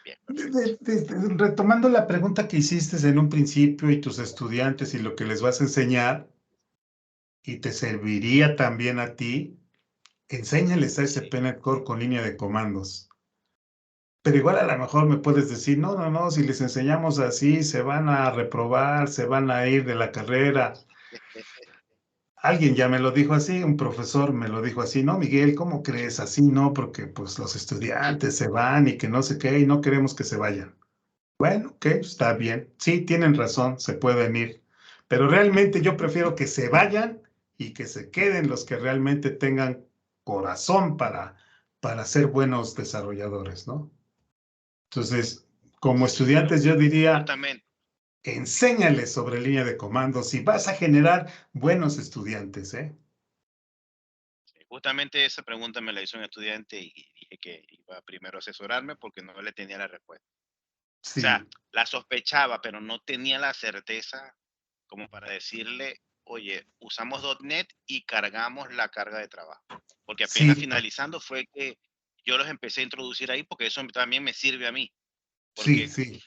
Bien, perfecto. Retomando la pregunta que hiciste en un principio y tus estudiantes y lo que les vas a enseñar, y te serviría también a ti, enséñales a ASP.NET Core con línea de comandos. Pero igual a lo mejor me puedes decir, no, si les enseñamos así, se van a reprobar, se van a ir de la carrera. Alguien ya me lo dijo así, un profesor me lo dijo así, no, Miguel, ¿cómo crees? Así no, porque pues los estudiantes se van y que no sé qué, y no queremos que se vayan. Bueno, ok, está bien. Sí, tienen razón, se pueden ir. Pero realmente yo prefiero que se vayan y que se queden los que realmente tengan corazón para ser buenos desarrolladores, ¿no? Entonces, como estudiantes yo diría, Justamente. enséñales sobre línea de comandos y vas a generar buenos estudiantes, ¿eh? Justamente esa pregunta me la hizo un estudiante y dije que iba primero a asesorarme porque no le tenía la respuesta. O sea, Sí, la sospechaba, pero no tenía la certeza como para decirle, oye, usamos .NET y cargamos la carga de trabajo. Porque apenas sí, finalizando fue que yo los empecé a introducir ahí porque eso también me sirve a mí. sí, Porque sí.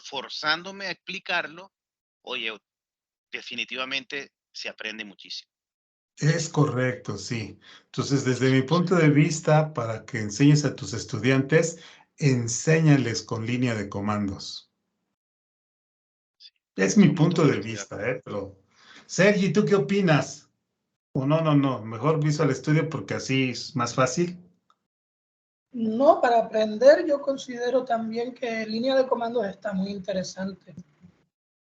forzándome a explicarlo, oye, definitivamente se aprende muchísimo. Es correcto, sí. Entonces, desde mi punto de vista, para que enseñes a tus estudiantes, enséñales con línea de comandos. Sí, Es mi somos punto de totalmente de vista, acuerdo. pero Sergi, ¿tú qué opinas? O no, mejor Visual Studio porque así es más fácil. No, para aprender yo considero también que línea de comandos está muy interesante.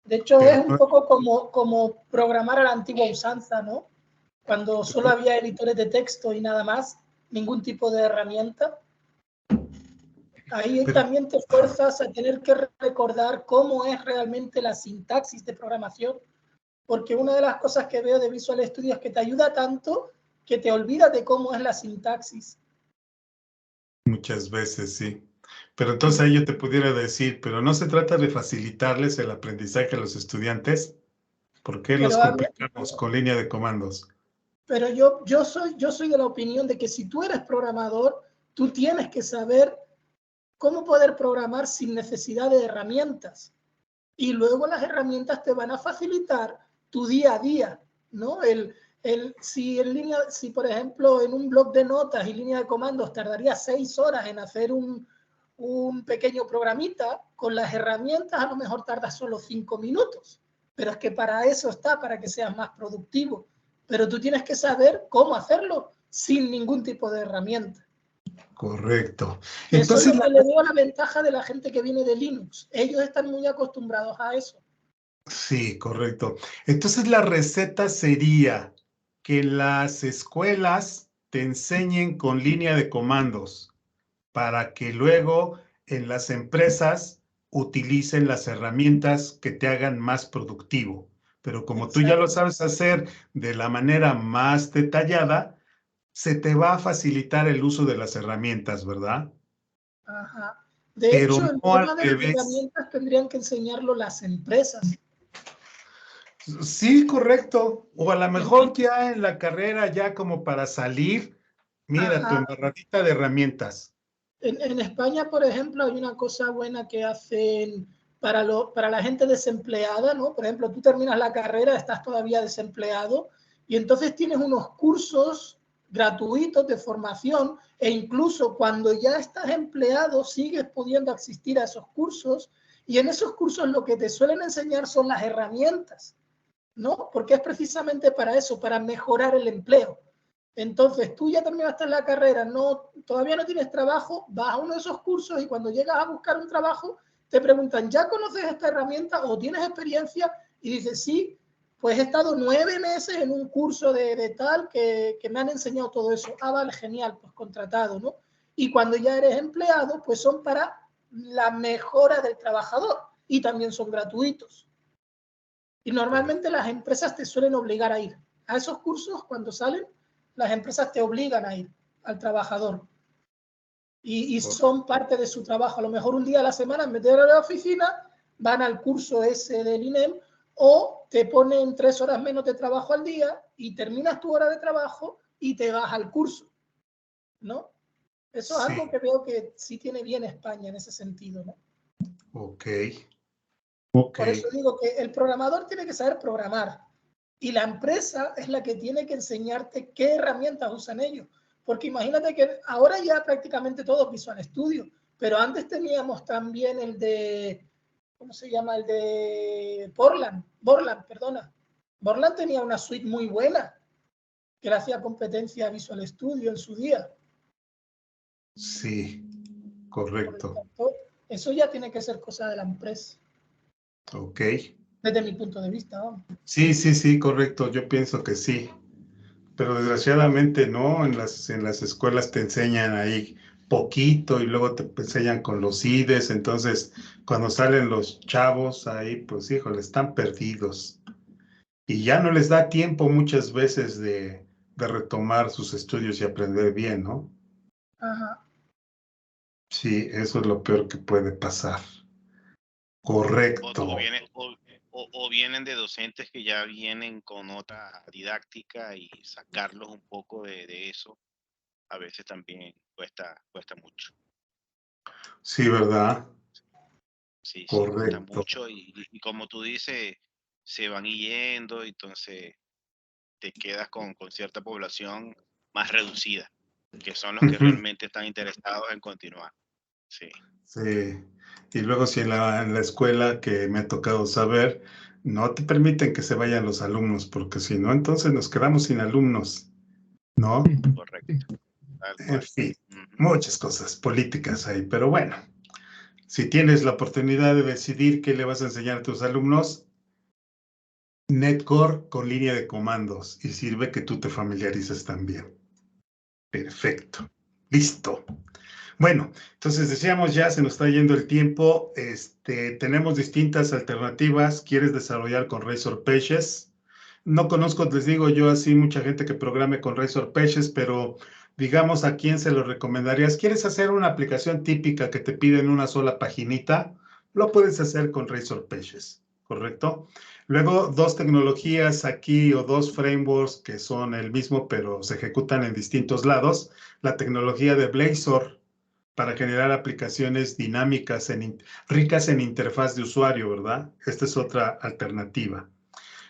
De hecho, es un poco como programar a la antigua usanza, ¿no? Cuando solo había editores de texto y nada más, ningún tipo de herramienta. Ahí también te fuerzas a tener que recordar cómo es realmente la sintaxis de programación, porque una de las cosas que veo de Visual Studio es que te ayuda tanto que te olvidas de cómo es la sintaxis. Muchas veces, sí. Pero entonces ahí yo te pudiera decir, pero no se trata de facilitarles el aprendizaje a los estudiantes. ¿Por qué los complicamos con línea de comandos? Pero yo soy de la opinión de que si tú eres programador, tú tienes que saber cómo poder programar sin necesidad de herramientas. Y luego las herramientas te van a facilitar tu día a día, ¿no? Si por ejemplo en un bloc de notas y línea de comandos tardaría 6 horas en hacer un pequeño programita, con las herramientas a lo mejor tarda solo 5 minutos. Pero es que para eso está, para que seas más productivo. Pero tú tienes que saber cómo hacerlo sin ningún tipo de herramienta. Correcto. Entonces, eso es lo que le dio la ventaja de la gente que viene de Linux. Ellos están muy acostumbrados a eso. Sí, correcto. Entonces la receta sería que las escuelas te enseñen con línea de comandos para que luego en las empresas utilicen las herramientas que te hagan más productivo. Pero como tú ya lo sabes hacer de la manera más detallada, se te va a facilitar el uso de las herramientas, ¿verdad? Ajá. De Pero hecho, el no al tema de las revés. herramientas tendrían que enseñarlo las empresas. Sí, correcto. O a lo mejor ya en la carrera, ya como para salir, mira, tu embarradita de herramientas. En España, por ejemplo, hay una cosa buena que hacen para la gente desempleada, ¿no? Por ejemplo, tú terminas la carrera, estás todavía desempleado y entonces tienes unos cursos gratuitos de formación e incluso cuando ya estás empleado sigues pudiendo asistir a esos cursos y en esos cursos lo que te suelen enseñar son las herramientas, ¿no? Porque es precisamente para eso, para mejorar el empleo. Entonces, tú ya terminaste la carrera, todavía no tienes trabajo, vas a uno de esos cursos y cuando llegas a buscar un trabajo, te preguntan, ¿ya conoces esta herramienta o tienes experiencia? Y dices, sí, pues he estado 9 meses en un curso de tal que me han enseñado todo eso. Ah, vale, genial, pues contratado, ¿no? Y cuando ya eres empleado, pues son para la mejora del trabajador y también son gratuitos. Y normalmente las empresas te suelen obligar a ir a esos cursos cuando salen. Las empresas te obligan a ir al trabajador y son parte de su trabajo. A lo mejor un día a la semana, en vez de ir a la oficina, van al curso ese del INEM o te ponen 3 horas menos de trabajo al día y terminas tu hora de trabajo y te vas al curso, ¿no? Eso es algo que veo que sí tiene bien España en ese sentido, ¿no? Ok. Por eso digo que el programador tiene que saber programar. Y la empresa es la que tiene que enseñarte qué herramientas usan ellos. Porque imagínate que ahora ya prácticamente todo es Visual Studio, pero antes teníamos también el de, ¿cómo se llama? El de Borland, perdona. Borland tenía una suite muy buena que le hacía competencia a Visual Studio en su día. Sí, correcto. Por tanto, eso ya tiene que ser cosa de la empresa. Ok. Desde mi punto de vista, vamos. Sí, correcto. Yo pienso que sí. Pero desgraciadamente no, en las escuelas te enseñan ahí poquito y luego te enseñan con los IDES, entonces cuando salen los chavos ahí, pues híjole, están perdidos. Y ya no les da tiempo muchas veces de retomar sus estudios y aprender bien, ¿no? Ajá. Sí, eso es lo peor que puede pasar. Correcto. O vienen de docentes que ya vienen con otra didáctica y sacarlos un poco de eso, a veces también cuesta mucho. Sí, ¿verdad? Sí, cuesta Correcto. mucho y como tú dices, se van yendo, entonces te quedas con cierta población más reducida, que son los que realmente están interesados en continuar. Sí. Sí. Y luego si en la escuela que me ha tocado saber, no te permiten que se vayan los alumnos, porque si no, entonces nos quedamos sin alumnos, ¿no? Correcto. Tal En cual. fin, Ujú. muchas cosas políticas ahí, pero bueno, si tienes la oportunidad de decidir qué le vas a enseñar a tus alumnos, NetCore con línea de comandos y sirve que tú te familiarices también. Perfecto. Listo. Bueno, entonces decíamos ya, se nos está yendo el tiempo. Tenemos distintas alternativas. ¿Quieres desarrollar con Razor Pages? No conozco, les digo yo así, mucha gente que programe con Razor Pages, pero digamos a quién se lo recomendarías. ¿Quieres hacer una aplicación típica que te piden una sola paginita? Lo puedes hacer con Razor Pages, ¿correcto? Luego, dos tecnologías aquí o dos frameworks que son el mismo, pero se ejecutan en distintos lados. La tecnología de Blazor para generar aplicaciones dinámicas, ricas en interfaz de usuario, ¿verdad? Esta es otra alternativa.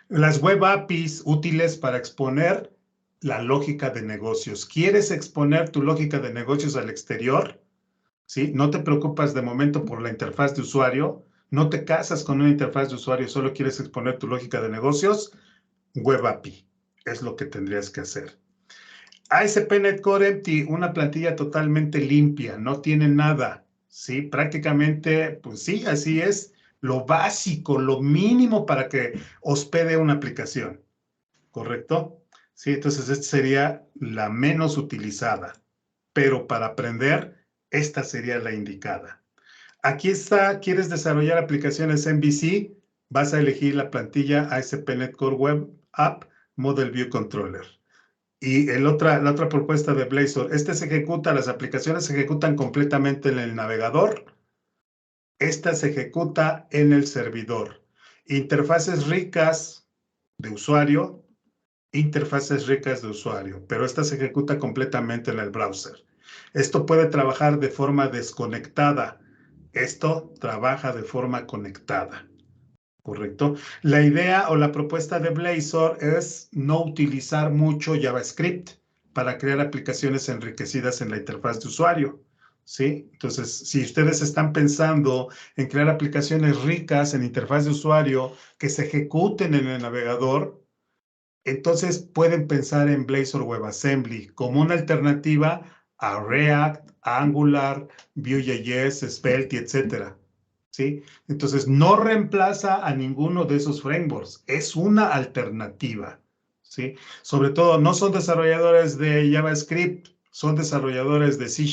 Las web APIs útiles para exponer la lógica de negocios. ¿Quieres exponer tu lógica de negocios al exterior? ¿Sí? No te preocupas de momento por la interfaz de usuario. No te casas con una interfaz de usuario, solo quieres exponer tu lógica de negocios. Web API es lo que tendrías que hacer. ASP.NET Core Empty, una plantilla totalmente limpia, no tiene nada, ¿sí? Prácticamente, pues sí, así es, lo básico, lo mínimo para que hospede una aplicación, ¿correcto? Sí, entonces esta sería la menos utilizada, pero para aprender, esta sería la indicada. Aquí está, ¿quieres desarrollar aplicaciones MVC? Vas a elegir la plantilla ASP.NET Core Web App Model View Controller. Y la otra propuesta de Blazor, las aplicaciones se ejecutan completamente en el navegador. Esta se ejecuta en el servidor. Interfaces ricas de usuario, pero esta se ejecuta completamente en el browser. Esto puede trabajar de forma desconectada. Esto trabaja de forma conectada. ¿Correcto? La idea o la propuesta de Blazor es no utilizar mucho JavaScript para crear aplicaciones enriquecidas en la interfaz de usuario, ¿sí? Entonces, si ustedes están pensando en crear aplicaciones ricas en interfaz de usuario que se ejecuten en el navegador, entonces pueden pensar en Blazor WebAssembly como una alternativa a React, Angular, Vue.js, Svelte, etcétera. ¿Sí? Entonces, no reemplaza a ninguno de esos frameworks, es una alternativa, ¿sí? Sobre todo, no son desarrolladores de JavaScript, son desarrolladores de C#,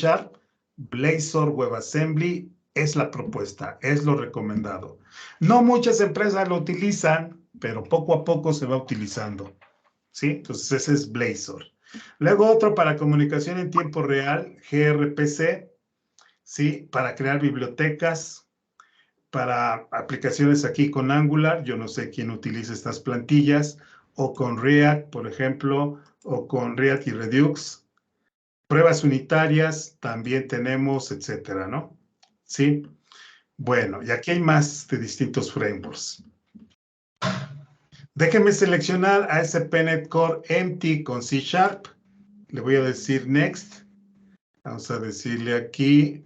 Blazor WebAssembly es la propuesta, es lo recomendado. No muchas empresas lo utilizan, pero poco a poco se va utilizando, ¿sí? Entonces, ese es Blazor. Luego otro para comunicación en tiempo real, gRPC, ¿sí? Para crear bibliotecas, para aplicaciones aquí con Angular, yo no sé quién utiliza estas plantillas, o con React, por ejemplo, o con React y Redux. Pruebas unitarias también tenemos, etcétera, ¿no? ¿Sí? Bueno, y aquí hay más de distintos frameworks. Déjenme seleccionar ASP.NET Core Empty con C#. Le voy a decir Next. Vamos a decirle aquí,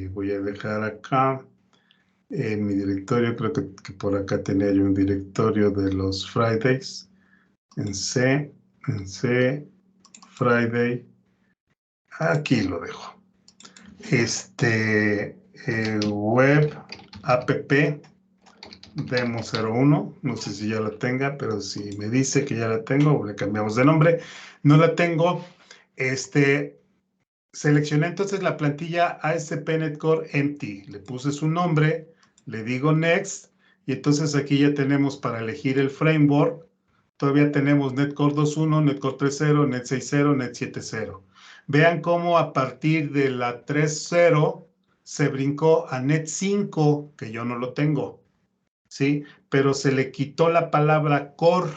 voy a dejar acá. En mi directorio, creo que por acá tenía yo un directorio de los Fridays. En C, Friday. Aquí lo dejo. Web app demo 01. No sé si ya la tenga, pero si me dice que ya la tengo, le cambiamos de nombre. No la tengo. Seleccioné entonces la plantilla ASP.NET Core Empty. Le puse su nombre. Le digo Next, y entonces aquí ya tenemos para elegir el framework. Todavía tenemos NetCore 2.1, NetCore 3.0, Net 6.0, Net 7.0. Vean cómo a partir de la 3.0 se brincó a Net 5, que yo no lo tengo, ¿sí? Pero se le quitó la palabra core,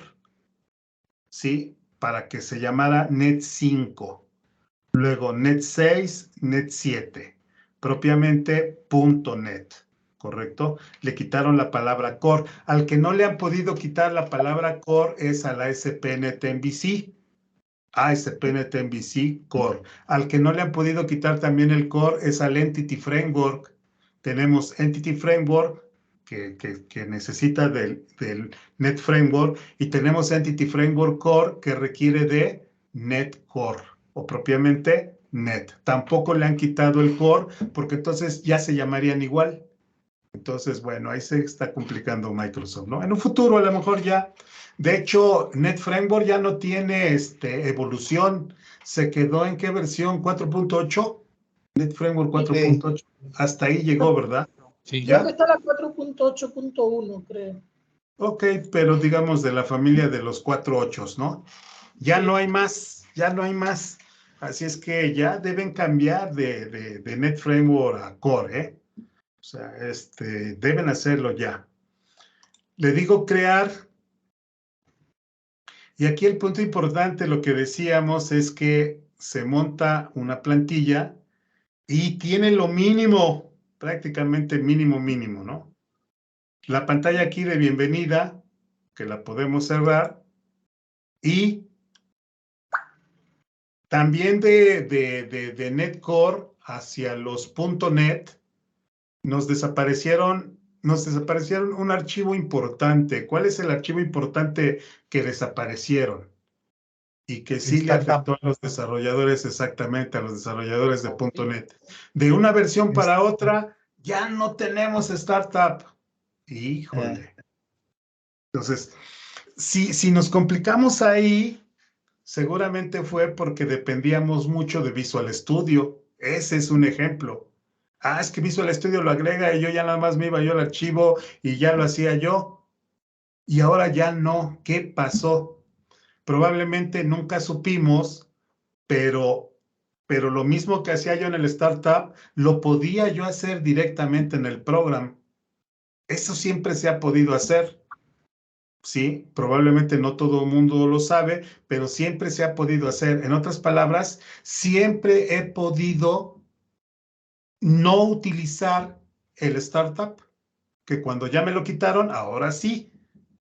¿sí? Para que se llamara Net 5. Luego Net 6, Net 7. Propiamente .NET. ¿Correcto? Le quitaron la palabra core. Al que no le han podido quitar la palabra core es a la ASP.NET MVC, ASP.NET MVC Core. Al que no le han podido quitar también el Core es al Entity Framework. Tenemos Entity Framework que necesita del Net Framework y tenemos Entity Framework Core que requiere de Net Core o propiamente Net. Tampoco le han quitado el Core porque entonces ya se llamarían igual. Entonces, bueno, ahí se está complicando Microsoft, ¿no? En un futuro a lo mejor ya. De hecho, Net Framework ya no tiene evolución. Se quedó en qué versión, 4.8. Net Framework 4.8. Hasta ahí llegó, ¿verdad? Sí. Creo que está la 4.8.1, creo. Ok, pero digamos de la familia de los 4.8, ¿no? Ya Sí. no hay más, ya no hay más. Así es que ya deben cambiar de Net Framework a Core, ¿eh? O sea, deben hacerlo ya. Le digo crear. Y aquí el punto importante, lo que decíamos, es que se monta una plantilla y tiene lo mínimo, prácticamente mínimo, ¿no? La pantalla aquí de bienvenida, que la podemos cerrar, y también de NetCore hacia los .NET, nos desaparecieron un archivo importante. ¿Cuál es el archivo importante que desaparecieron? Y que sí le afectó a los desarrolladores, exactamente, a los desarrolladores de .NET. De una versión para otra, ya no tenemos startup. Híjole. Entonces, si nos complicamos ahí, seguramente fue porque dependíamos mucho de Visual Studio. Ese es un ejemplo. Ah, es que Visual Studio lo agrega y yo ya nada más me iba yo al archivo y ya lo hacía yo. Y ahora ya no. ¿Qué pasó? Probablemente nunca supimos, pero lo mismo que hacía yo en el startup, lo podía yo hacer directamente en el program. Eso siempre se ha podido hacer. Sí, probablemente no todo el mundo lo sabe, pero siempre se ha podido hacer. En otras palabras, siempre he podido no utilizar el startup, que cuando ya me lo quitaron, ahora sí,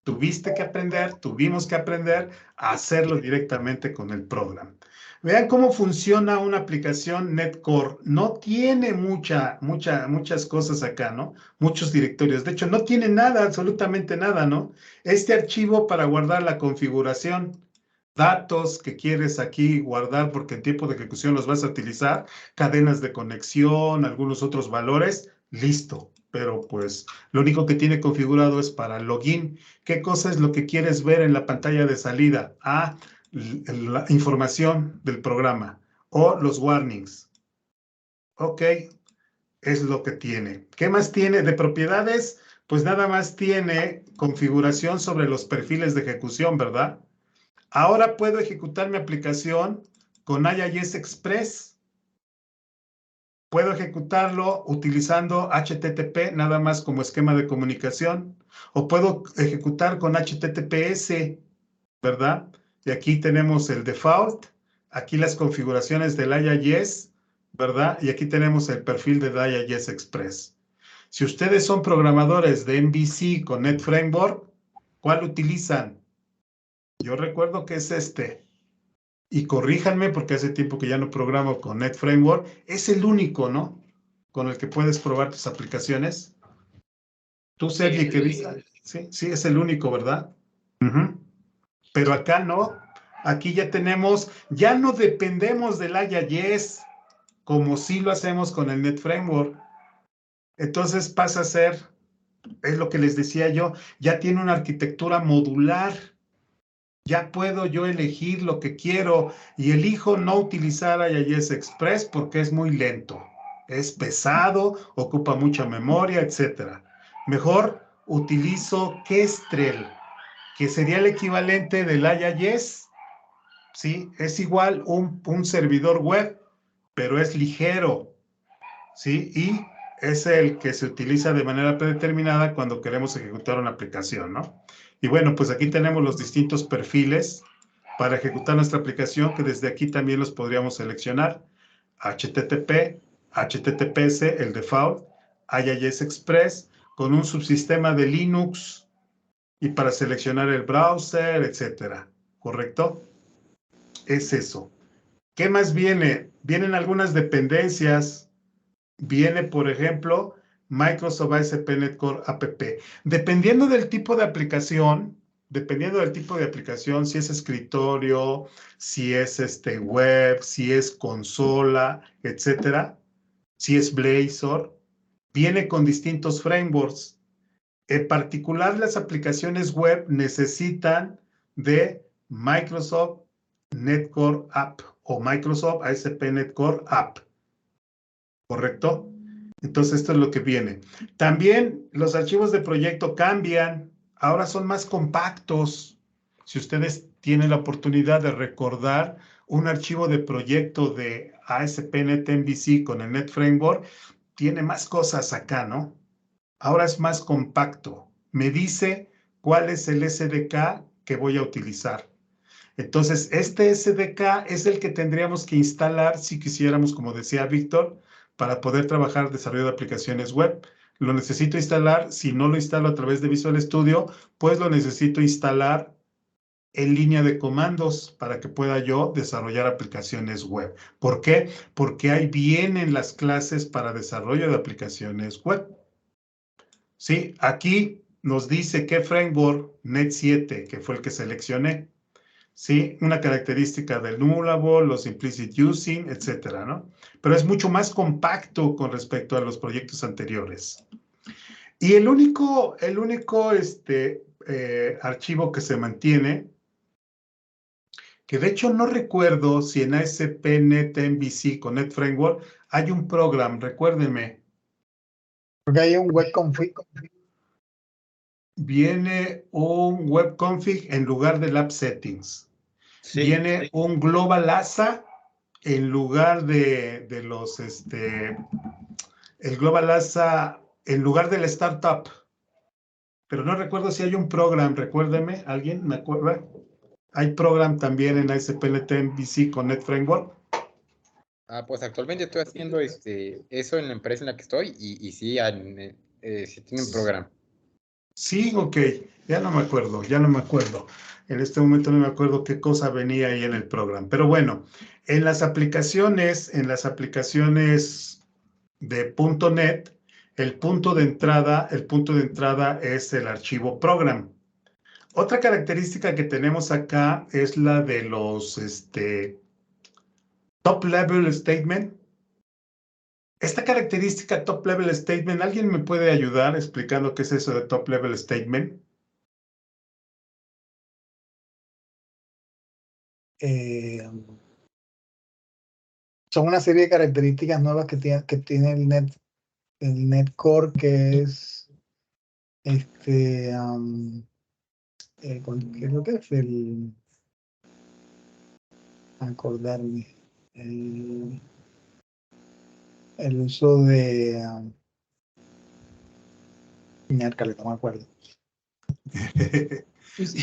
tuvimos que aprender a hacerlo directamente con el program. Vean cómo funciona una aplicación NetCore. No tiene muchas cosas acá, ¿no? Muchos directorios. De hecho, no tiene nada, absolutamente nada, ¿no? Este archivo para guardar la configuración, datos que quieres aquí guardar porque en tiempo de ejecución los vas a utilizar, cadenas de conexión, algunos otros valores, listo. Pero pues lo único que tiene configurado es para login. ¿Qué cosa es lo que quieres ver en la pantalla de salida? Ah, la información del programa o los warnings. Ok, es lo que tiene. ¿Qué más tiene de propiedades? Pues nada más tiene configuración sobre los perfiles de ejecución, ¿verdad? Ahora puedo ejecutar mi aplicación con IIS Express. Puedo ejecutarlo utilizando HTTP nada más como esquema de comunicación. O puedo ejecutar con HTTPS, ¿verdad? Y aquí tenemos el default, aquí las configuraciones del IIS, ¿verdad? Y aquí tenemos el perfil de IIS Express. Si ustedes son programadores de MVC con Net Framework, ¿cuál utilizan? Yo recuerdo que es este. Y corríjanme porque hace tiempo que ya no programo con Net Framework. Es el único, ¿no? Con el que puedes probar tus aplicaciones. Tú, Sergi, que dices, sí, es el único, ¿verdad? Pero acá no. Aquí ya tenemos, ya no dependemos del IIS como sí lo hacemos con el Net Framework. Entonces pasa a ser, es lo que les decía yo, ya tiene una arquitectura modular. Ya puedo yo elegir lo que quiero y elijo no utilizar IIS Express porque es muy lento, es pesado, ocupa mucha memoria, etc. Mejor utilizo Kestrel, que sería el equivalente del IIS, ¿sí? Es igual un servidor web, pero es ligero, ¿sí? Y es el que se utiliza de manera predeterminada cuando queremos ejecutar una aplicación, ¿no? Y bueno, pues aquí tenemos los distintos perfiles para ejecutar nuestra aplicación, que desde aquí también los podríamos seleccionar. HTTP, HTTPS, el default, IIS Express, con un subsistema de Linux y para seleccionar el browser, etcétera. ¿Correcto? es eso. ¿Qué más viene? Vienen algunas dependencias. Viene, por ejemplo, Microsoft ASP.NET Core App. Dependiendo del tipo de aplicación, si es escritorio, si es web, si es consola, etcétera, si es Blazor, viene con distintos frameworks. En particular, las aplicaciones web necesitan de Microsoft NetCore App o Microsoft ASP.NET Core App. ¿Correcto? Entonces, esto es lo que viene. También los archivos de proyecto cambian. Ahora son más compactos. Si ustedes tienen la oportunidad de recordar un archivo de proyecto de ASP.NET MVC con el Net Framework, tiene más cosas acá, ¿no? Ahora es más compacto. Me dice cuál es el SDK que voy a utilizar. Entonces, este SDK es el que tendríamos que instalar si quisiéramos, como decía Víctor, para poder trabajar desarrollo de aplicaciones web. Lo necesito instalar. Si no lo instalo a través de Visual Studio, pues lo necesito instalar en línea de comandos para que pueda yo desarrollar aplicaciones web. ¿Por qué? Porque ahí vienen las clases para desarrollo de aplicaciones web. Sí, aquí nos dice qué framework, Net 7, que fue el que seleccioné. Sí, una característica del nullable, los implicit using, etcétera, ¿no? Pero es mucho más compacto con respecto a los proyectos anteriores. Y el único archivo que se mantiene, que de hecho no recuerdo si en ASP.NET MVC con Net Framework hay un program, recuérdenme. Porque hay un web config. Viene un web config en lugar del app settings. Sí, Viene sí. un global ASA en lugar de los, el global ASA en lugar del startup. Pero no recuerdo si hay un program, recuérdeme, ¿alguien me acuerda? Hay program también en ASP.NET MVC con Net Framework. Pues actualmente estoy haciendo eso en la empresa en la que estoy y sí, sí tienen programa. Sí, ok, ya no me acuerdo. En este momento no me acuerdo qué cosa venía ahí en el programa. Pero bueno, en las aplicaciones de .NET, el punto de entrada es el archivo program. Otra característica que tenemos acá es la de los top level statement. Esta característica top level statement, ¿alguien me puede ayudar explicando qué es eso de top level statement? Son una serie de características nuevas que tiene el Net Core, que es ¿qué es lo que es? Acordarme. El uso de miércoles, no me acuerdo.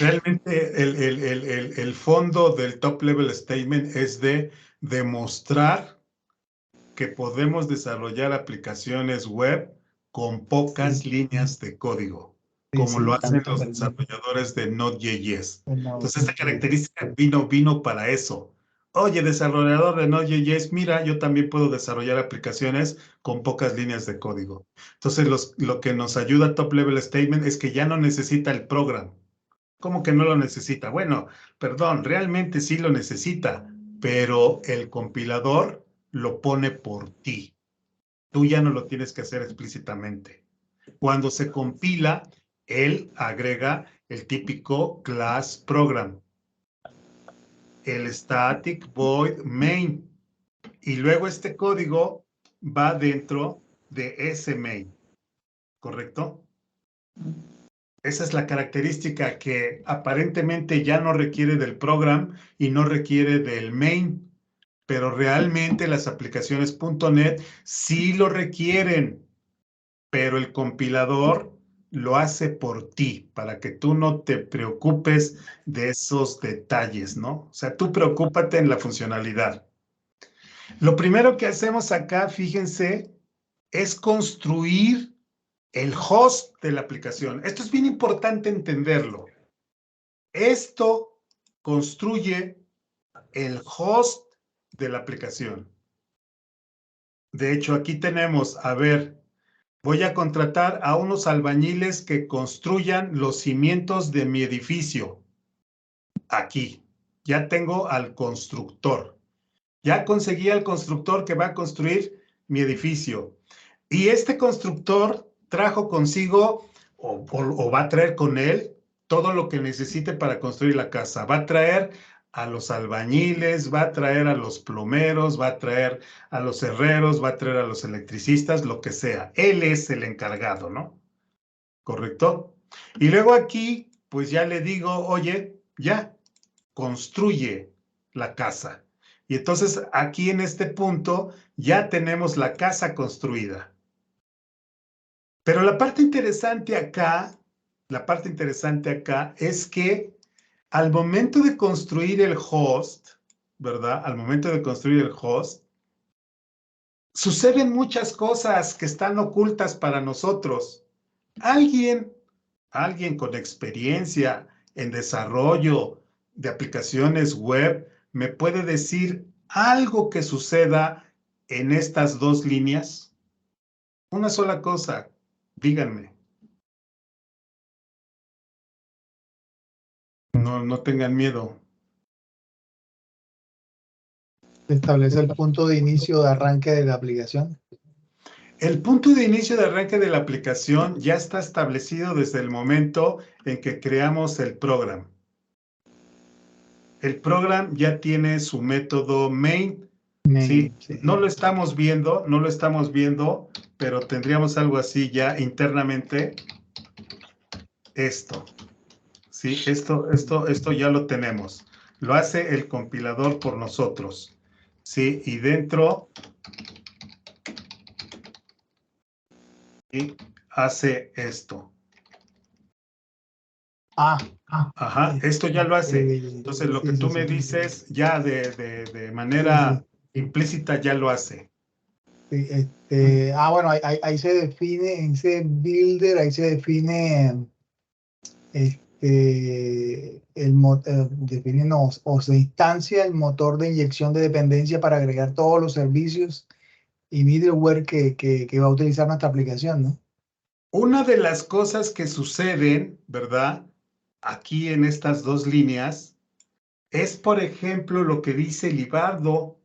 Realmente el fondo del top level statement es de demostrar que podemos desarrollar aplicaciones web con pocas líneas de código, como lo hacen los desarrolladores de Node.js. Entonces, esta característica vino para eso. Oye, desarrollador de Node.js, mira, yo también puedo desarrollar aplicaciones con pocas líneas de código. Entonces, lo que nos ayuda Top Level Statement es que ya no necesita el program. ¿Cómo que no lo necesita? Bueno, perdón, realmente sí lo necesita, pero el compilador lo pone por ti. Tú ya no lo tienes que hacer explícitamente. Cuando se compila, él agrega el típico class program, el static void main, y luego este código va dentro de ese main, ¿correcto? Esa es la característica que aparentemente ya no requiere del program y no requiere del main, pero realmente las aplicaciones .NET sí lo requieren, pero el compilador lo hace por ti, para que tú no te preocupes de esos detalles, ¿no? O sea, tú preocúpate en la funcionalidad. Lo primero que hacemos acá, fíjense, es construir el host de la aplicación. Esto es bien importante entenderlo. Esto construye el host de la aplicación. De hecho, aquí tenemos, a ver, voy a contratar a unos albañiles que construyan los cimientos de mi edificio. Aquí, ya tengo al constructor. Ya conseguí al constructor que va a construir mi edificio. Y este constructor trajo consigo o va a traer con él todo lo que necesite para construir la casa. Va a traer a los albañiles, va a traer a los plomeros, va a traer a los herreros, va a traer a los electricistas, lo que sea. Él es el encargado, ¿no? ¿Correcto? Y luego aquí, pues ya le digo, oye, ya, construye la casa. Y entonces aquí en este punto ya tenemos la casa construida. Pero la parte interesante acá es que al momento de construir el host, ¿verdad? Al momento de construir el host, suceden muchas cosas que están ocultas para nosotros. Alguien con experiencia en desarrollo de aplicaciones web me puede decir algo que suceda en estas dos líneas. Una sola cosa, díganme. No tengan miedo. Establece el punto de inicio de arranque de la aplicación. El punto de inicio de arranque de la aplicación ya está establecido desde el momento en que creamos el program. El program ya tiene su método main. Sí, no lo estamos viendo, pero tendríamos algo así ya internamente. Esto. Sí, esto ya lo tenemos. Lo hace el compilador por nosotros. Sí, y dentro y hace esto. Ajá, esto ya lo hace. Entonces, lo que tú me dices ya de manera implícita ya lo hace. Bueno, ahí se define, en ese builder, ahí se define o se instancia el motor de inyección de dependencia para agregar todos los servicios y middleware que va a utilizar nuestra aplicación, ¿no? Una de las cosas que suceden, ¿verdad? Aquí en estas dos líneas, es, por ejemplo, lo que dice Libardo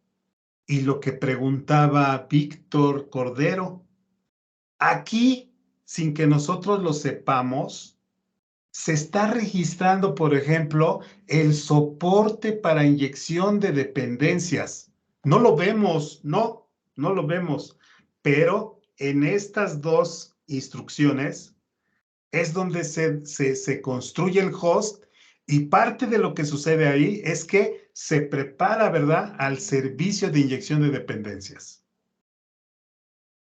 y lo que preguntaba Víctor Cordero. Aquí, sin que nosotros lo sepamos, se está registrando, por ejemplo, el soporte para inyección de dependencias. No lo vemos, no lo vemos, pero en estas dos instrucciones es donde se construye el host y parte de lo que sucede ahí es que se prepara, ¿verdad?, al servicio de inyección de dependencias.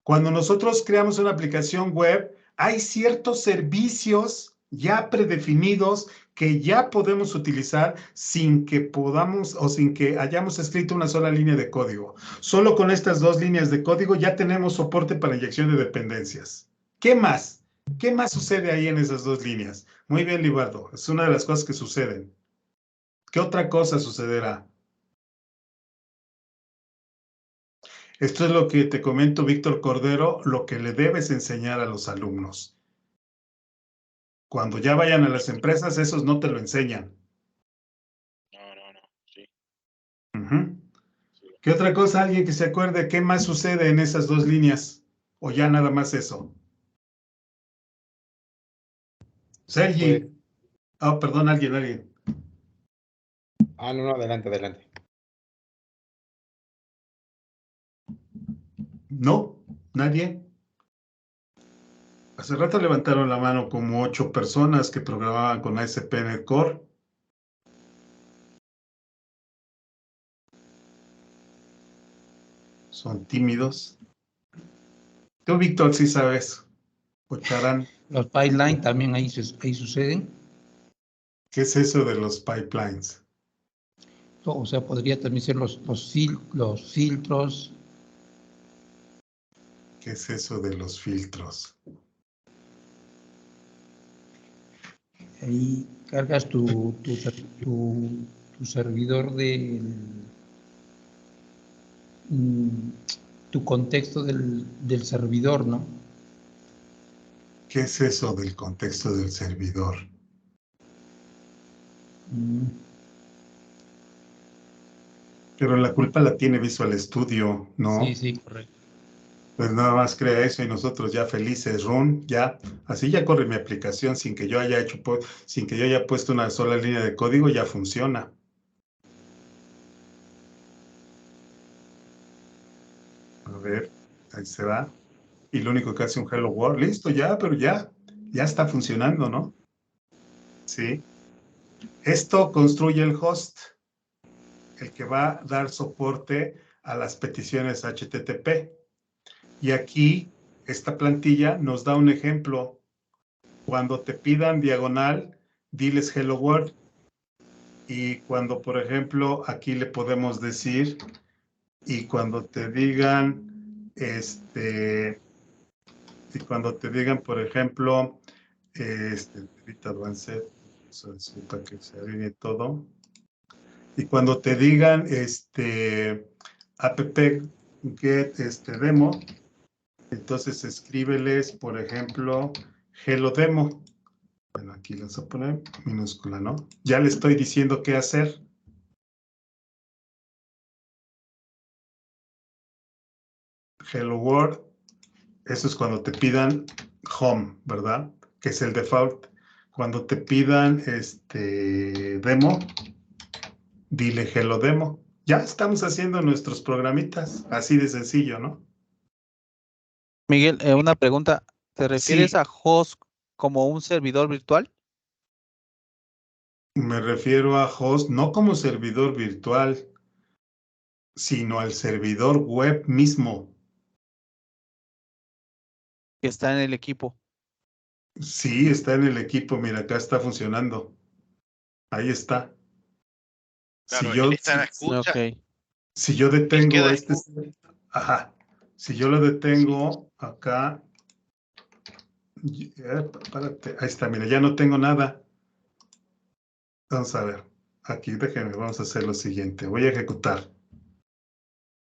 Cuando nosotros creamos una aplicación web, hay ciertos servicios ya predefinidos que ya podemos utilizar sin que podamos o sin que hayamos escrito una sola línea de código. Solo con estas dos líneas de código ya tenemos soporte para inyección de dependencias. ¿Qué más? ¿Qué más sucede ahí en esas dos líneas? Muy bien, Libardo. Es una de las cosas que suceden. ¿Qué otra cosa sucederá? Esto es lo que te comento, Víctor Cordero, lo que le debes enseñar a los alumnos. Cuando ya vayan a las empresas, esos no te lo enseñan. No, sí. ¿Qué otra cosa? ¿Alguien que se acuerde? ¿Qué más sucede en esas dos líneas? ¿O ya nada más eso? Sergi. Oh, perdón, alguien. No, adelante. No, nadie. Hace rato levantaron la mano como 8 personas que programaban con ASP.NET Core. Son tímidos. Tú, Víctor, sí sabes. Ocharán. Los pipelines también ahí suceden. ¿Qué es eso de los pipelines? O sea, podría también ser los filtros. ¿Qué es eso de los filtros? Ahí cargas tu tu servidor tu contexto del servidor, ¿no? ¿Qué es eso del contexto del servidor? Pero la culpa la tiene Visual Studio, ¿no? Sí, sí, correcto. Pues nada más crea eso y nosotros ya felices, run, ya, así ya corre mi aplicación sin que yo haya hecho, sin que yo haya puesto una sola línea de código, ya funciona. A ver, ahí se va. Y lo único que hace un Hello World, listo, ya, pero ya está funcionando, ¿no? Sí. Esto construye el host, el que va a dar soporte a las peticiones HTTP. Y aquí, esta plantilla nos da un ejemplo. Cuando te pidan diagonal, diles Hello World. Y cuando, por ejemplo, aquí le podemos decir, y cuando te digan, y cuando te digan, por ejemplo, Delete Advanced, eso es para que se alinee todo. Y cuando te digan, app get demo, entonces escríbeles, por ejemplo, hello demo. Bueno, aquí les voy a poner minúscula, ¿no? Ya le estoy diciendo qué hacer. Hello World, eso es cuando te pidan home, ¿verdad? Que es el default. Cuando te pidan demo, dile hello demo. Ya estamos haciendo nuestros programitas, así de sencillo, ¿no? Miguel, una pregunta. ¿Te refieres Sí, a host como un servidor virtual? me refiero a host no como servidor virtual, sino al servidor web mismo. Que está en el equipo. Sí, está en el equipo, mira, acá está funcionando. Ahí está. Si Claro, yo, él está en la si, escucha, Ok. si yo él detengo queda ajá, si yo lo detengo acá, párate, ahí está, mira, ya no tengo nada. Vamos a ver, aquí déjenme, vamos a hacer lo siguiente, voy a ejecutar.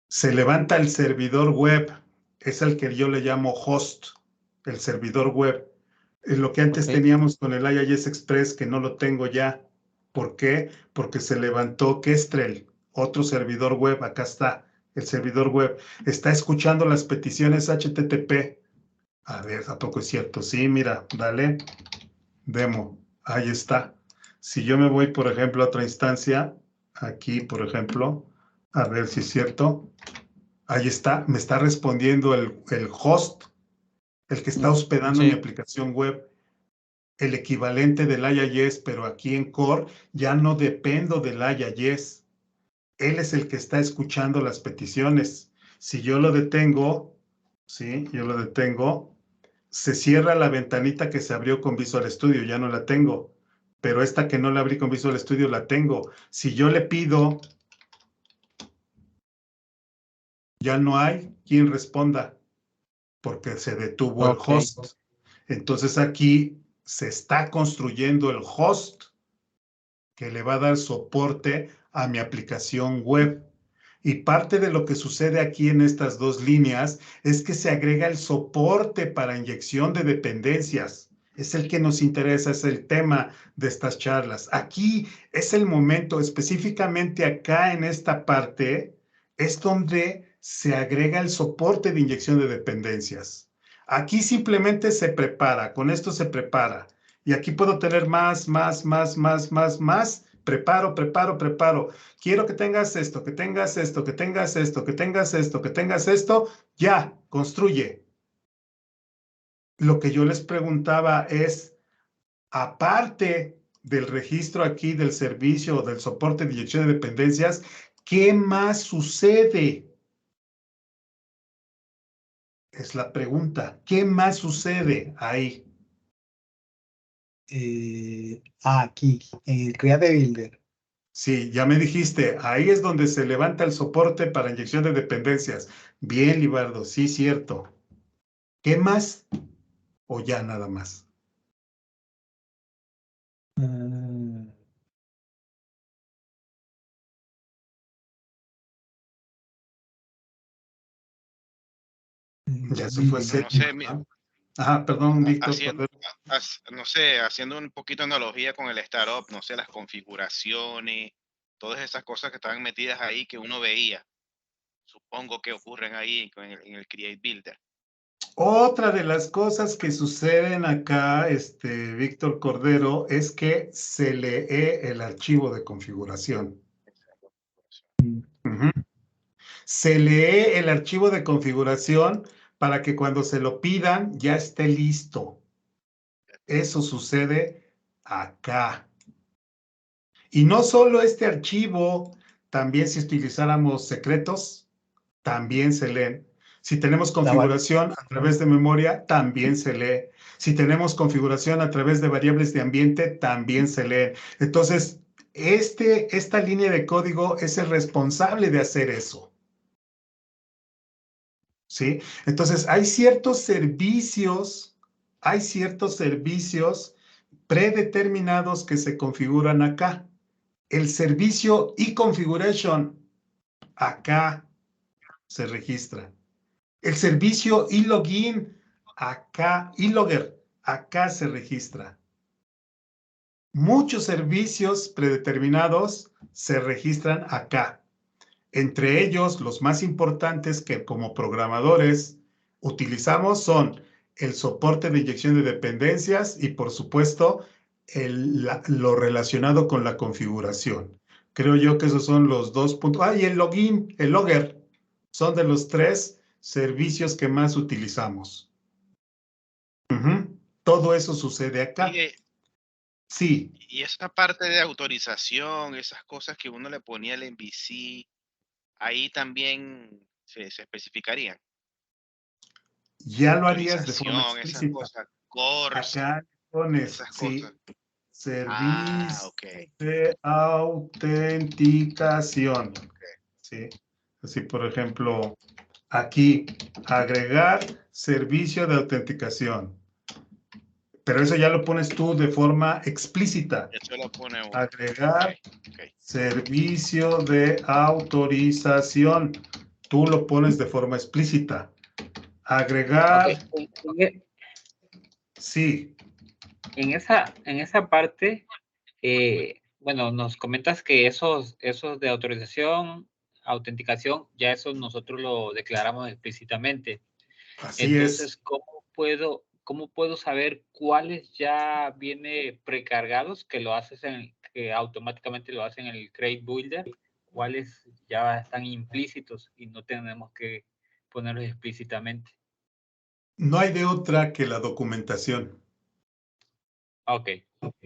Se levanta el servidor web, es el que yo le llamo host, el servidor web. Es lo que antes Ok. teníamos con el IIS Express, que no lo tengo ya. ¿Por qué? Porque se levantó Kestrel, otro servidor web. Acá está, el servidor web. Está escuchando las peticiones HTTP. A ver, ¿a poco es cierto? Sí, mira, dale, demo. Ahí está. Si yo me voy, por ejemplo, a otra instancia, aquí, por ejemplo, a ver si es cierto. Ahí está, me está respondiendo el host, el que está hospedando mi Sí. aplicación web, el equivalente del IIS, pero aquí en Core ya no dependo del IIS. Él es el que está escuchando las peticiones. Si yo lo detengo, ¿sí? Yo lo detengo, se cierra la ventanita que se abrió con Visual Studio, ya no la tengo. Pero esta que no la abrí con Visual Studio la tengo. Si yo le pido, ya no hay quien responda, porque se detuvo el Ok. host. Entonces aquí se está construyendo el host que le va a dar soporte a mi aplicación web. Y parte de lo que sucede aquí en estas dos líneas es que se agrega el soporte para inyección de dependencias. Es el que nos interesa, es el tema de estas charlas. Aquí es el momento, específicamente acá en esta parte, es donde se agrega el soporte de inyección de dependencias. Aquí simplemente se prepara, con esto se prepara. Y aquí puedo tener más. Preparo. Quiero que tengas esto, que tengas esto, que tengas esto, que tengas esto, que tengas esto. Ya, construye. Lo que yo les preguntaba es, aparte del registro aquí del servicio o del soporte de inyección de dependencias, ¿qué más sucede? Es la pregunta. ¿Qué más sucede ahí? Aquí, en el Create Builder. Sí, ya me dijiste, ahí es donde se levanta el soporte para inyección de dependencias. Bien, Libardo, sí, cierto. ¿Qué más? ¿O ya nada más? Ya se fue No Sergio. sé, ¿no? Ajá, perdón, Víctor. haciendo, no sé, haciendo un poquito de analogía con el startup, no sé, las configuraciones, todas esas cosas que estaban metidas ahí que uno veía. Supongo que ocurren ahí en el Create Builder. Otra de las cosas que suceden acá, Víctor Cordero, es que se lee el archivo de configuración. Ujú. Se lee el archivo de configuración para que cuando se lo pidan ya esté listo. Eso sucede acá. Y no solo este archivo, también si utilizáramos secretos, también se leen. Si tenemos configuración a través de memoria, también se lee. Si tenemos configuración a través de variables de ambiente, también se lee. Entonces, esta línea de código es el responsable de hacer eso. ¿Sí? Entonces, hay ciertos servicios predeterminados que se configuran acá. El servicio eConfiguration acá se registra. El servicio eLogin acá, eLogger acá se registra. Muchos servicios predeterminados se registran acá. Entre ellos, los más importantes que como programadores utilizamos son el soporte de inyección de dependencias y, por supuesto, lo relacionado con la configuración. Creo yo que esos son los 2 puntos. Y el login, el logger, son de los 3 servicios que más utilizamos. Todo eso sucede acá. Sí. Y esa parte de autorización, esas cosas que uno le ponía al MVC, ahí también se especificarían. Ya lo harías de forma Esas explícita. cosas, CORS, Acá pones, esas sí, cosas. servicio Okay. de autenticación. Sí. Así, por ejemplo, aquí, agregar servicio de autenticación. Pero eso ya lo pones tú de forma explícita. Eso lo pone uno. Agregar Okay. servicio de autorización. Tú lo pones de forma explícita. Agregar. Okay. Sí. En esa parte, bueno, nos comentas que esos de autorización, autenticación, ya eso nosotros lo declaramos explícitamente. Así Entonces, es. ¿cómo puedo saber cuáles ya viene precargados que que automáticamente lo hacen en el Create Builder? ¿Cuáles ya están implícitos y no tenemos que ponerlos explícitamente? No hay de otra que la documentación. Ok.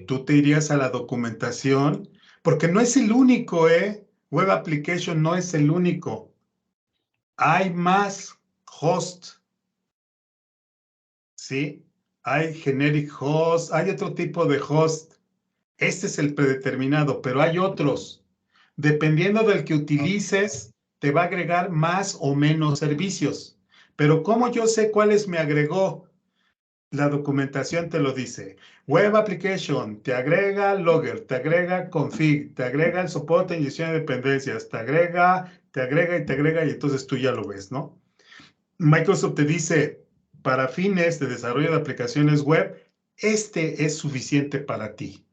Tú te irías a la documentación, porque no es el único, Web Application no es el único. Hay más host, ¿sí? Hay generic host, hay otro tipo de host. Este es el predeterminado, pero hay otros. Dependiendo del que utilices, te va a agregar más o menos servicios. Pero ¿cómo yo sé cuáles me agregó? La documentación te lo dice. Web Application te agrega Logger, te agrega Config, te agrega el soporte de inyección de dependencias, te agrega y entonces tú ya lo ves, ¿no? Microsoft te dice, para fines de desarrollo de aplicaciones web, este es suficiente para ti.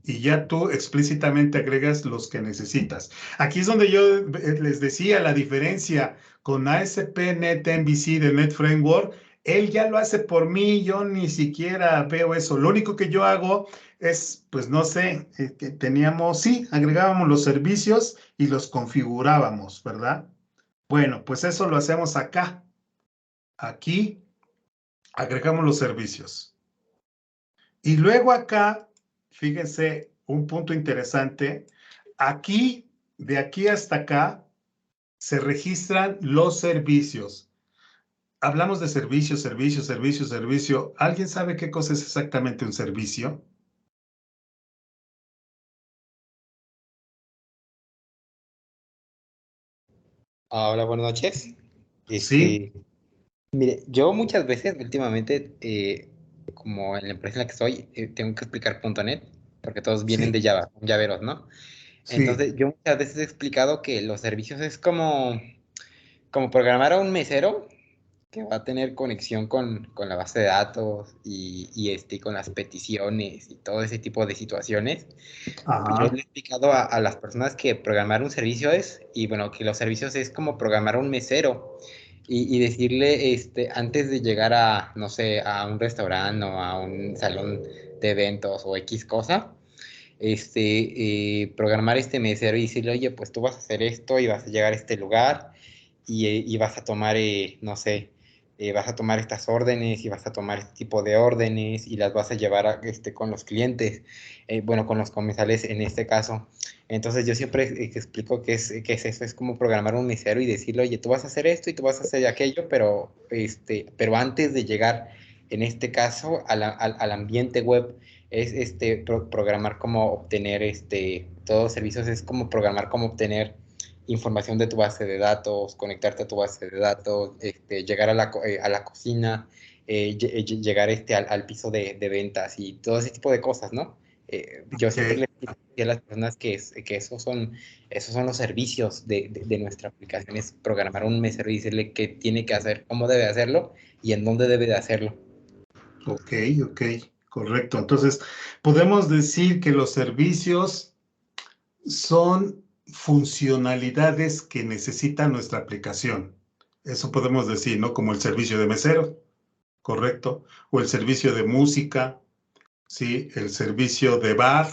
Y ya tú explícitamente agregas los que necesitas. Aquí es donde yo les decía la diferencia con ASP.NET MVC de NetFramework. Él ya lo hace por mí, yo ni siquiera veo eso. Lo único que yo hago es, pues no sé, que teníamos, sí, agregábamos los servicios y los configurábamos, ¿verdad? Bueno, pues eso lo hacemos acá. Aquí agregamos los servicios. Y luego acá, fíjense, un punto interesante. Aquí, de aquí hasta acá, se registran los servicios. Hablamos de servicio. ¿Alguien sabe qué cosa es exactamente un servicio? Hola, buenas noches. Sí. Mire, yo muchas veces últimamente, como en la empresa en la que estoy, tengo que explicar .NET, porque todos vienen de Java, llaveros, ¿no? Sí. Entonces, yo muchas veces he explicado que los servicios es como como programar a un mesero que va a tener conexión con la base de datos y con las peticiones y todo ese tipo de situaciones. Yo le he explicado a las personas que programar un servicio es, y bueno, que los servicios es como programar un mesero y decirle, antes de llegar a, no sé, a un restaurante o a un salón de eventos o X cosa, programar este mesero y decirle, oye, pues tú vas a hacer esto y vas a llegar a este lugar y vas a tomar, no sé, vas a tomar estas órdenes y vas a tomar este tipo de órdenes y las vas a llevar con los clientes, bueno, con los comensales en este caso. Entonces yo siempre explico qué es eso, es como programar un mesero y decirle, oye, tú vas a hacer esto y tú vas a hacer aquello, pero pero antes de llegar, en este caso, al ambiente web, es programar cómo obtener todos los servicios, es como programar cómo obtener información de tu base de datos, conectarte a tu base de datos, llegar a la cocina, llegar al piso de ventas y todo ese tipo de cosas, ¿no? Yo siempre le digo a las personas que esos son los servicios de nuestra aplicación, es programar un mesero y decirle qué tiene que hacer, cómo debe hacerlo y en dónde debe de hacerlo. Ok, correcto. Entonces, podemos decir que los servicios son funcionalidades que necesita nuestra aplicación. Eso podemos decir, ¿no? Como el servicio de mesero, correcto, o el servicio de música, ¿sí? El servicio de bar,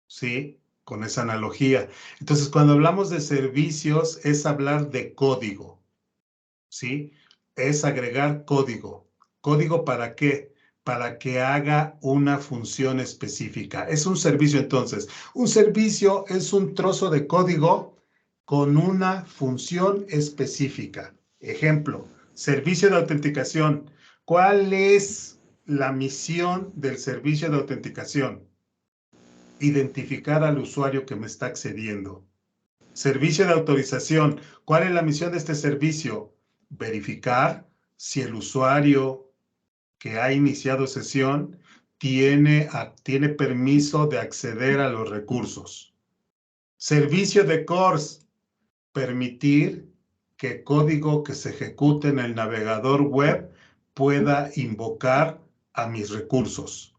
¿sí? Con esa analogía. Entonces, cuando hablamos de servicios, es hablar de código, ¿sí? Es agregar código. ¿Código para qué? Para que haga una función específica. Es un servicio entonces. Un servicio es un trozo de código con una función específica. Ejemplo, servicio de autenticación. ¿Cuál es la misión del servicio de autenticación? Identificar al usuario que me está accediendo. Servicio de autorización. ¿Cuál es la misión de este servicio? Verificar si el usuario que ha iniciado sesión tiene permiso de acceder a los recursos. Servicio de CORS. Permitir que código que se ejecute en el navegador web pueda invocar a mis recursos.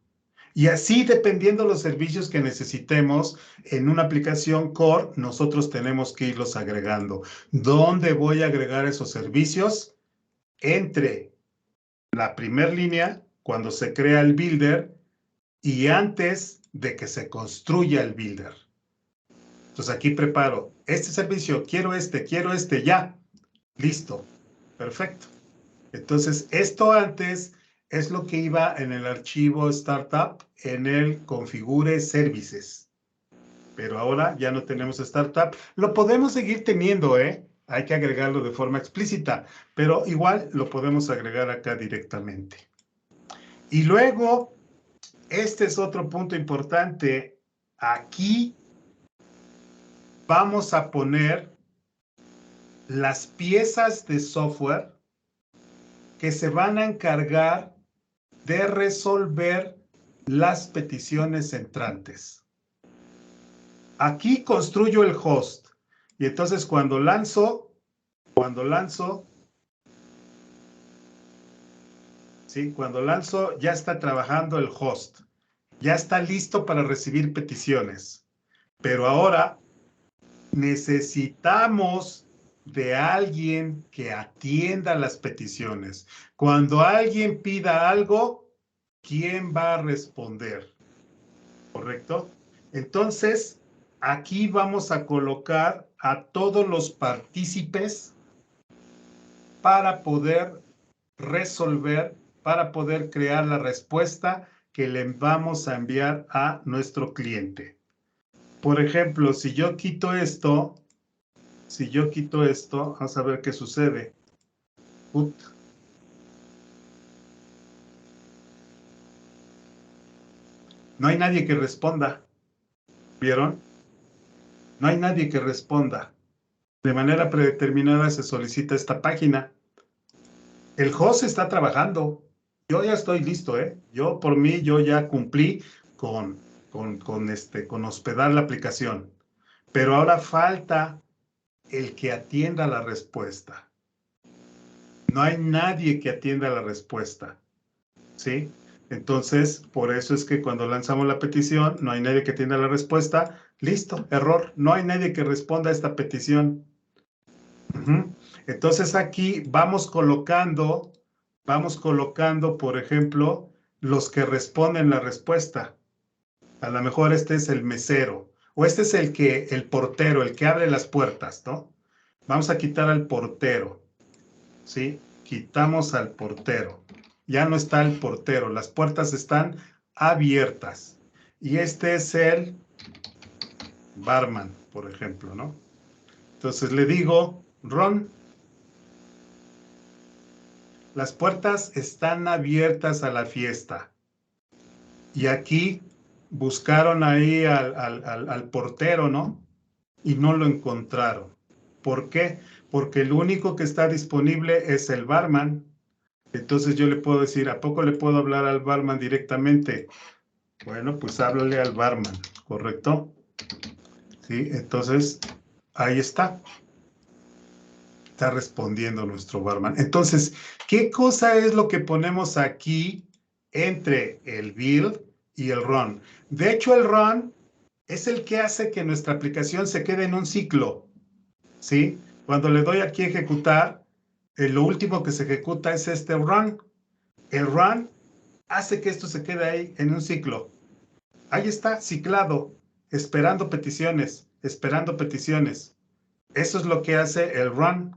Y así, dependiendo de los servicios que necesitemos en una aplicación core, nosotros tenemos que irlos agregando. ¿Dónde voy a agregar esos servicios? Entre la primera línea, cuando se crea el builder, y antes de que se construya el builder. Entonces aquí preparo este servicio, quiero este, ya. Listo. Perfecto. Entonces, esto antes es lo que iba en el archivo startup, en el configure services. Pero ahora ya no tenemos startup. Lo podemos seguir teniendo, ¿eh? Hay que agregarlo de forma explícita, pero igual lo podemos agregar acá directamente. Y luego, este es otro punto importante. Aquí vamos a poner las piezas de software que se van a encargar de resolver las peticiones entrantes. Aquí construyo el host y entonces cuando lanzo, ya está trabajando el host, ya está listo para recibir peticiones, pero ahora necesitamos de alguien que atienda las peticiones. Cuando alguien pida algo, ¿quién va a responder? ¿Correcto? Entonces, aquí vamos a colocar a todos los partícipes para poder resolver, para poder crear la respuesta que le vamos a enviar a nuestro cliente. Por ejemplo, si yo quito esto, vamos a ver qué sucede. No hay nadie que responda. ¿Vieron? No hay nadie que responda. De manera predeterminada se solicita esta página. El host está trabajando. Yo ya estoy listo, ¿eh? Yo, por mí, yo ya cumplí con hospedar la aplicación. Pero ahora falta el que atienda la respuesta. No hay nadie que atienda la respuesta, ¿sí? Entonces, por eso es que cuando lanzamos la petición, no hay nadie que atienda la respuesta. Listo, error. No hay nadie que responda a esta petición. Entonces aquí vamos colocando, por ejemplo, los que responden la respuesta. A lo mejor este es el mesero, o este es el portero, el que abre las puertas, ¿no? Vamos a quitar al portero, ¿sí? Quitamos al portero. Ya no está el portero, las puertas están abiertas. Y este es el barman, por ejemplo, ¿no? Entonces le digo, Ron, las puertas están abiertas a la fiesta. Y aquí buscaron ahí al portero, ¿no? Y no lo encontraron. ¿Por qué? Porque el único que está disponible es el barman. Entonces yo le puedo decir, ¿a poco le puedo hablar al barman directamente? Bueno, pues háblale al barman, ¿correcto? Sí, entonces ahí está. Está respondiendo nuestro barman. Entonces, ¿qué cosa es lo que ponemos aquí entre el build y el run? De hecho, el run es el que hace que nuestra aplicación se quede en un ciclo, ¿sí? Cuando le doy aquí a ejecutar, lo último que se ejecuta es este run. El run hace que esto se quede ahí en un ciclo. Ahí está, ciclado, esperando peticiones, esperando peticiones. Eso es lo que hace el run.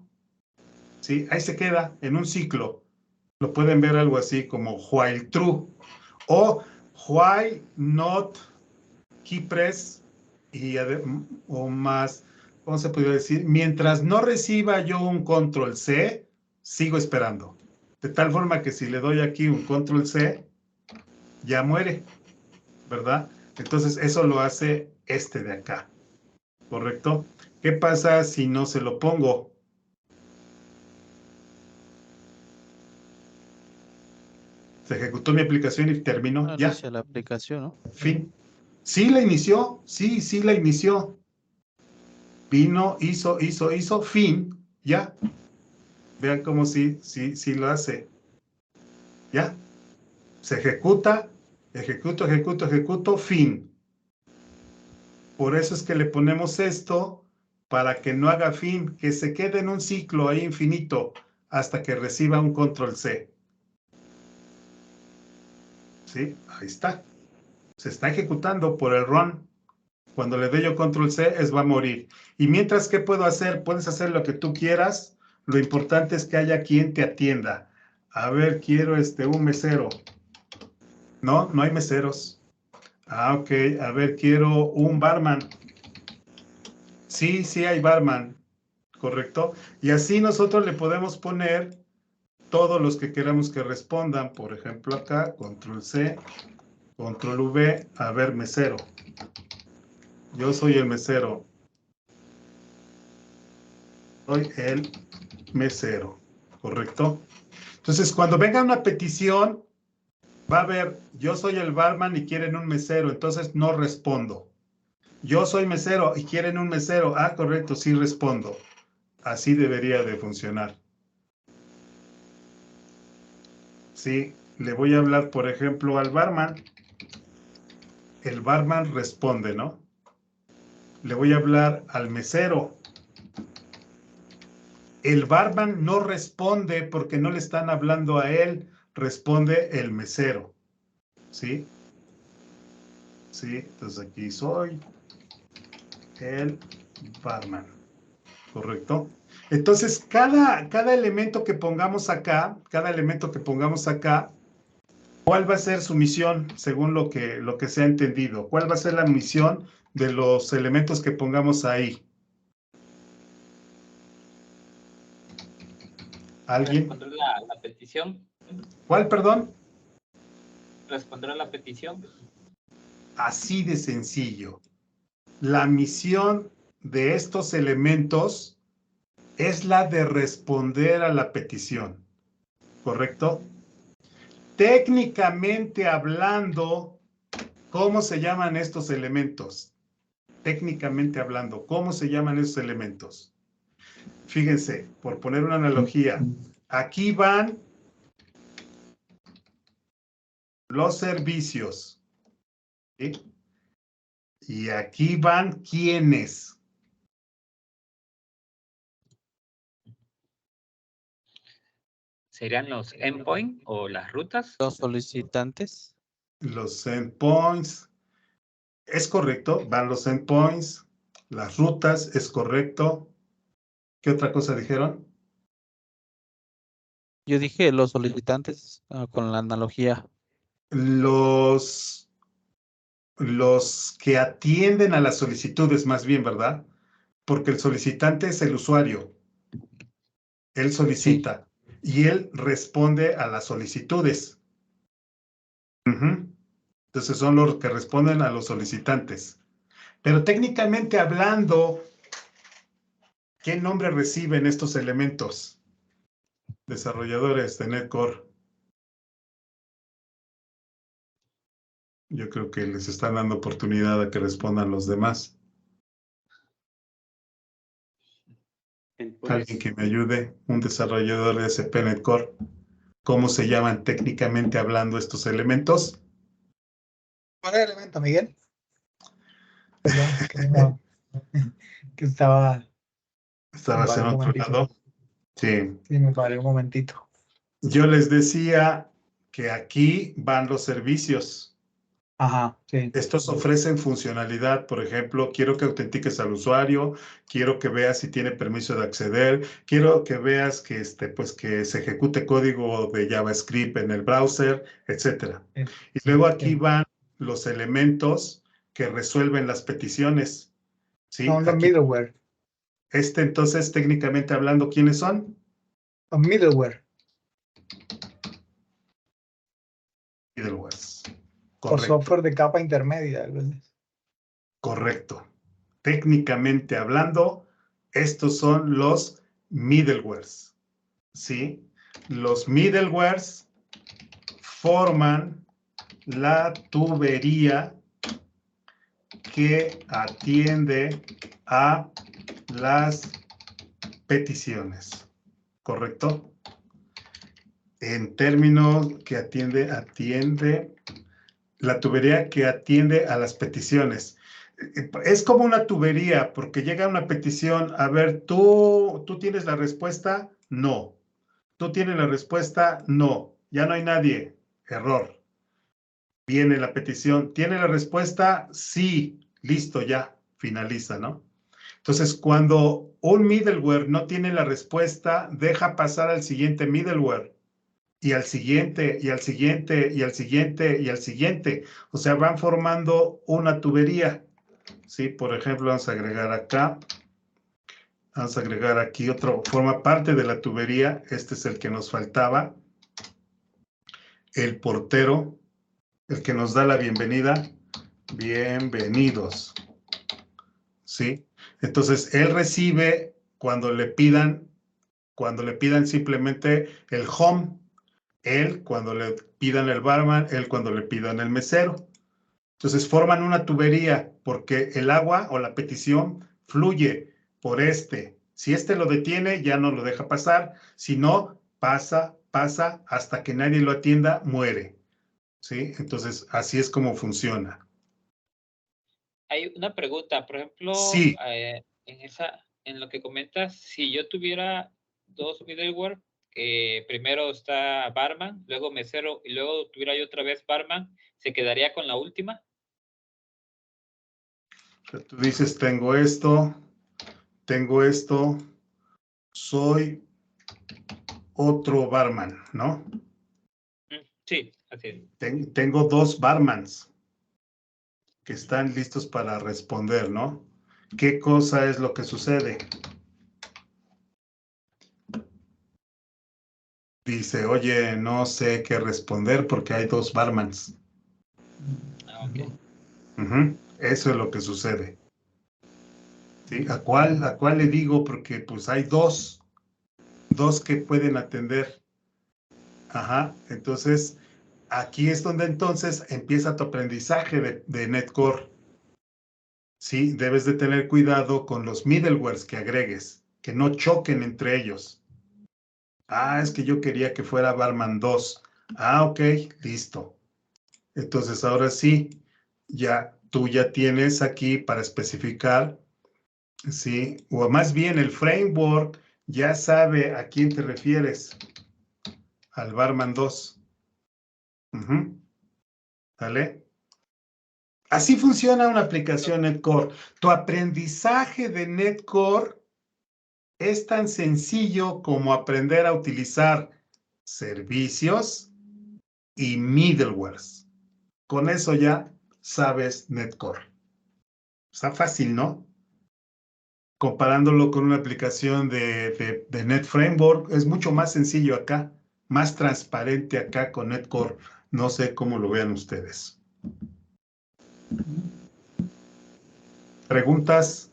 ¿Sí? Ahí se queda en un ciclo. Lo pueden ver algo así como while true o while not keypress o más, ¿cómo se podría decir? Mientras no reciba yo un control C, sigo esperando. De tal forma que si le doy aquí un control C, ya muere, ¿verdad? Entonces eso lo hace este de acá, ¿correcto? ¿Qué pasa si no se lo pongo? Se ejecutó mi aplicación y terminó. No Ya. inicia la aplicación, ¿no? Fin. Sí la inició. Sí la inició. Vino, hizo, fin. Ya. Vean cómo sí lo hace. Ya. Se ejecuta, ejecuto, fin. Por eso es que le ponemos esto para que no haga fin, que se quede en un ciclo ahí infinito hasta que reciba un control C. ¿Sí? Ahí está. Se está ejecutando por el run. Cuando le doy yo control C, va a morir. Y mientras, ¿qué puedo hacer? Puedes hacer lo que tú quieras. Lo importante es que haya quien te atienda. A ver, quiero un mesero. No hay meseros. Ah, ok. A ver, quiero un barman. Sí hay barman. ¿Correcto? Y así nosotros le podemos poner todos los que queramos que respondan. Por ejemplo, acá, control C, control V, a ver, mesero. Yo soy el mesero. Soy el mesero, ¿correcto? Entonces, cuando venga una petición, va a haber, yo soy el barman y quieren un mesero, entonces no respondo. Yo soy mesero y quieren un mesero. Ah, correcto, sí respondo. Así debería de funcionar. Sí, le voy a hablar, por ejemplo, al barman. El barman responde, ¿no? Le voy a hablar al mesero. El barman no responde porque no le están hablando a él, responde el mesero. ¿Sí? Sí, entonces aquí soy el barman. ¿Correcto? Entonces, cada elemento que pongamos acá, ¿cuál va a ser su misión según lo que se ha entendido? ¿Cuál va a ser la misión de los elementos que pongamos ahí? ¿Alguien? Responder la petición. ¿Cuál, perdón? Responder a la petición. Así de sencillo. La misión de estos elementos es la de responder a la petición. ¿Correcto? Técnicamente hablando, ¿cómo se llaman estos elementos? Técnicamente hablando, ¿cómo se llaman estos elementos? Fíjense, por poner una analogía, aquí van los servicios, ¿sí? Y aquí van quiénes. ¿Serían los endpoint o las rutas? Los solicitantes. Los endpoints. Es correcto, van los endpoints. Las rutas, es correcto. ¿Qué otra cosa dijeron? Yo dije los solicitantes con la analogía. Los que atienden a las solicitudes, más bien, ¿verdad? Porque el solicitante es el usuario. Él solicita y él responde a las solicitudes. Entonces son los que responden a los solicitantes. Pero técnicamente hablando, ¿qué nombre reciben estos elementos? Desarrolladores de NetCore. Yo creo que les están dando oportunidad a que respondan los demás. Alguien que me ayude, un desarrollador de SP NetCore. ¿Cómo se llaman técnicamente hablando estos elementos? ¿Cuál es el elemento, Miguel? Perdón, que estaba ¿Estabas en otro lado? Sí. Sí, me paré un momentito. Yo les decía que aquí van los servicios. Ajá, sí. Estos ofrecen funcionalidad, por ejemplo, quiero que autentiques al usuario, quiero que veas si tiene permiso de acceder, quiero que veas que, pues, que se ejecute código de JavaScript en el browser, etc. Y luego aquí van los elementos que resuelven las peticiones. ¿Sí? Son los Aquí, middleware. entonces, técnicamente hablando, ¿quiénes son? Los middleware. Middlewares. O Correcto. software de capa intermedia. Algo así. Correcto. Técnicamente hablando, estos son los middlewares. ¿Sí? Los middlewares forman la tubería que atiende a las peticiones. ¿Correcto? En términos que atiende la tubería que atiende a las peticiones. Es como una tubería, porque llega una petición, a ver, ¿tú tienes la respuesta? No. ¿Tú tienes la respuesta? No. Ya no hay nadie. Error. Viene la petición. ¿Tiene la respuesta? Sí. Listo, ya. Finaliza, ¿no? Entonces, cuando un middleware no tiene la respuesta, deja pasar al siguiente middleware. Y al siguiente, y al siguiente, y al siguiente, y al siguiente. O sea, van formando una tubería. Sí, por ejemplo, vamos a agregar acá. Vamos a agregar aquí otro. Forma parte de la tubería. Este es el que nos faltaba. El portero, el que nos da la bienvenida. Bienvenidos. ¿Sí? Entonces, él recibe cuando le pidan simplemente el home. Él cuando le pidan el barman, él cuando le pidan el mesero. Entonces forman una tubería porque el agua o la petición fluye por este. Si este lo detiene, ya no lo deja pasar. Si no, pasa hasta que nadie lo atienda, muere. ¿Sí? Entonces así es como funciona. Hay una pregunta, por ejemplo, sí. En lo que comentas, si yo tuviera dos middleware, primero está barman, luego mesero y luego tuviera yo otra vez barman, ¿se quedaría con la última? Tú dices, tengo esto, soy otro barman, ¿no? Sí, así es. Tengo dos barmans que están listos para responder, ¿no? ¿Qué cosa es lo que sucede? Dice, oye, no sé qué responder porque hay dos barmans. Okay. Eso es lo que sucede. ¿Sí? ¿A cuál le digo? Porque pues hay dos que pueden atender. Ajá, entonces aquí es donde entonces empieza tu aprendizaje de NetCore. Sí, debes de tener cuidado con los middlewares que agregues. que no choquen entre ellos. Ah, es que yo quería que fuera Barman 2. Ah, ok, listo. Entonces ahora sí, tú ya tienes aquí para especificar, ¿sí? O más bien el framework ya sabe a quién te refieres, al Barman 2. ¿Vale? Así funciona una aplicación NetCore. Tu aprendizaje de NetCore es tan sencillo como aprender a utilizar servicios y middlewares. Con eso ya sabes NetCore. Está fácil, ¿no? Comparándolo con una aplicación de NetFramework, es mucho más sencillo acá, más transparente acá con NetCore. No sé cómo lo vean ustedes. ¿Preguntas?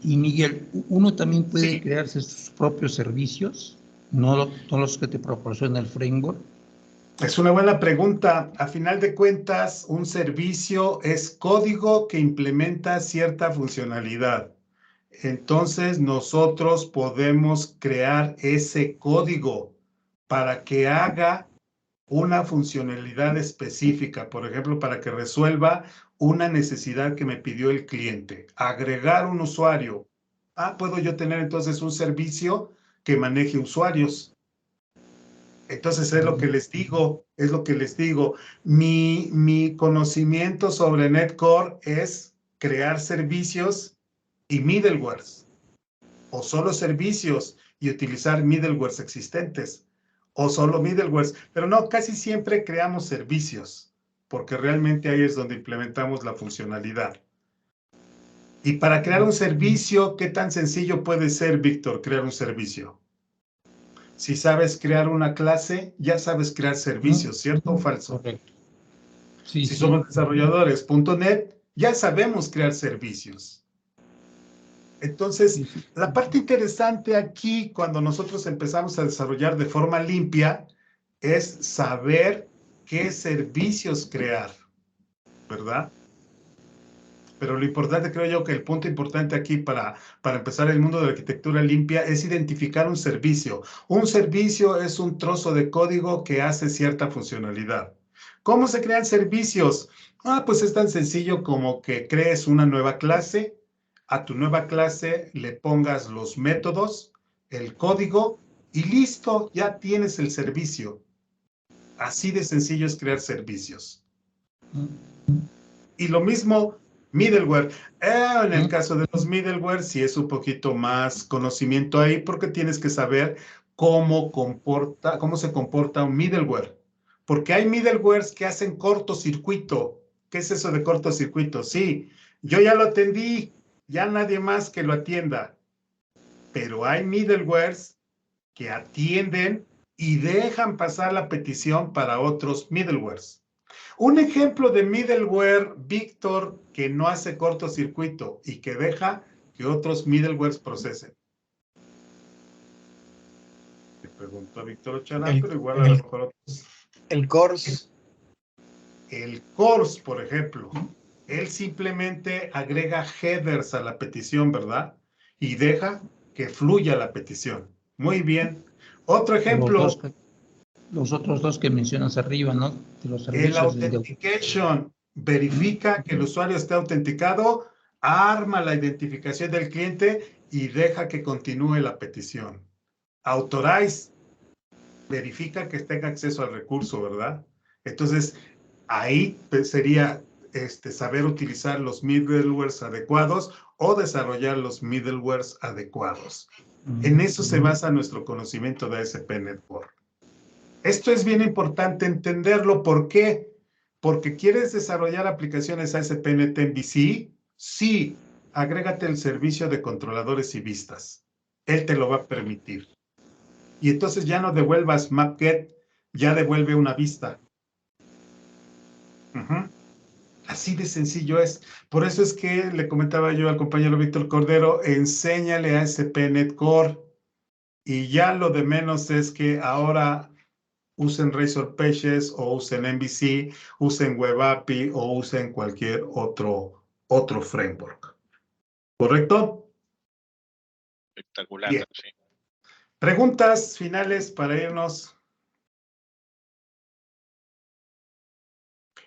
Y Miguel, ¿uno también puede Sí. crearse sus propios servicios? No los que te proporciona el framework. Es una buena pregunta. A final de cuentas, un servicio es código que implementa cierta funcionalidad. Entonces, nosotros podemos crear ese código para que haga una funcionalidad específica, por ejemplo, para que resuelva una necesidad que me pidió el cliente. Agregar un usuario. Ah, puedo yo tener entonces un servicio que maneje usuarios. Entonces es lo que les digo, Mi conocimiento sobre NetCore es crear servicios y middlewares, o solo servicios y utilizar middlewares existentes, o solo middlewares, pero no, casi siempre creamos servicios, porque realmente ahí es donde implementamos la funcionalidad. Y para crear un servicio, ¿qué tan sencillo puede ser, Víctor, crear un servicio? Si sabes crear una clase, ya sabes crear servicios, ¿cierto o falso? Correcto. Sí, Si sí. somos desarrolladores .NET, ya sabemos crear servicios. Entonces, Sí, sí. la parte interesante aquí, cuando nosotros empezamos a desarrollar de forma limpia, es saber qué servicios crear, ¿verdad? Pero lo importante, creo yo, que el punto importante aquí para empezar el mundo de la arquitectura limpia es identificar un servicio. Un servicio es un trozo de código que hace cierta funcionalidad. ¿Cómo se crean servicios? Ah, pues es tan sencillo como que crees una nueva clase, a tu nueva clase le pongas los métodos, el código y listo, ya tienes el servicio. Así de sencillo es crear servicios. Y lo mismo, middleware. En el caso de los middleware, sí es un poquito más conocimiento ahí porque tienes que saber cómo se comporta un middleware. Porque hay middlewares que hacen cortocircuito. ¿Qué es eso de cortocircuito? Sí, yo ya lo atendí, ya nadie más que lo atienda. Pero hay middlewares que atienden y dejan pasar la petición para otros middlewares. Un ejemplo de middleware, Víctor, que no hace cortocircuito y que deja que otros middlewares procesen. Le pregunto a Víctor Ocharán, pero igual a lo mejor otros. El CORS. El CORS, por ejemplo, él simplemente agrega headers a la petición, ¿verdad? Y deja que fluya la petición. Muy bien. Otro ejemplo. Los otros dos que mencionas arriba, ¿no? De los El servicios authentication verifica que el usuario esté autenticado, arma la identificación del cliente y deja que continúe la petición. Authorize verifica que tenga acceso al recurso, ¿verdad? Entonces, ahí sería saber utilizar los middlewares adecuados o desarrollar los middlewares adecuados. En eso se basa nuestro conocimiento de ASP Network. Esto es bien importante entenderlo. ¿Por qué? Porque quieres desarrollar aplicaciones ASP.NET MVC. Sí, agrégate el servicio de controladores y vistas. Él te lo va a permitir. Y entonces ya no devuelvas map-get, ya devuelve una vista. Así de sencillo es. Por eso es que le comentaba yo al compañero Víctor Cordero, enséñale a ASP.NET Core. Y ya lo de menos es que ahora usen Razor Pages o usen MVC, usen Web API o usen cualquier otro framework. ¿Correcto? espectacular. Bien. Sí. Preguntas finales para irnos.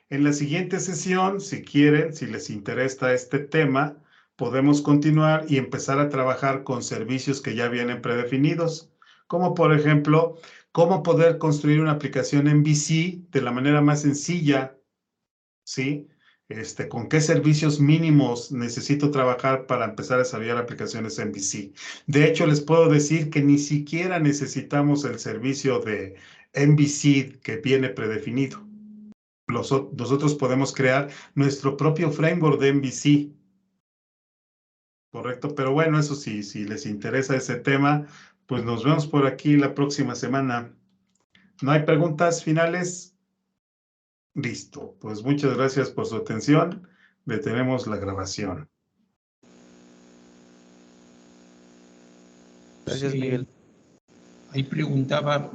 En la siguiente sesión, si quieren, si les interesa este tema, podemos continuar y empezar a trabajar con servicios que ya vienen predefinidos, como por ejemplo, cómo poder construir una aplicación MVC de la manera más sencilla, ¿sí? Con qué servicios mínimos necesito trabajar para empezar a desarrollar aplicaciones MVC. De hecho, les puedo decir que ni siquiera necesitamos el servicio de MVC que viene predefinido. Nosotros podemos crear nuestro propio framework de MVC. Correcto, pero bueno, eso sí, si les interesa ese tema, pues nos vemos por aquí la próxima semana. ¿No hay preguntas finales? Listo, pues muchas gracias por su atención. Detenemos la grabación. Gracias, Sí, Miguel. ahí preguntaba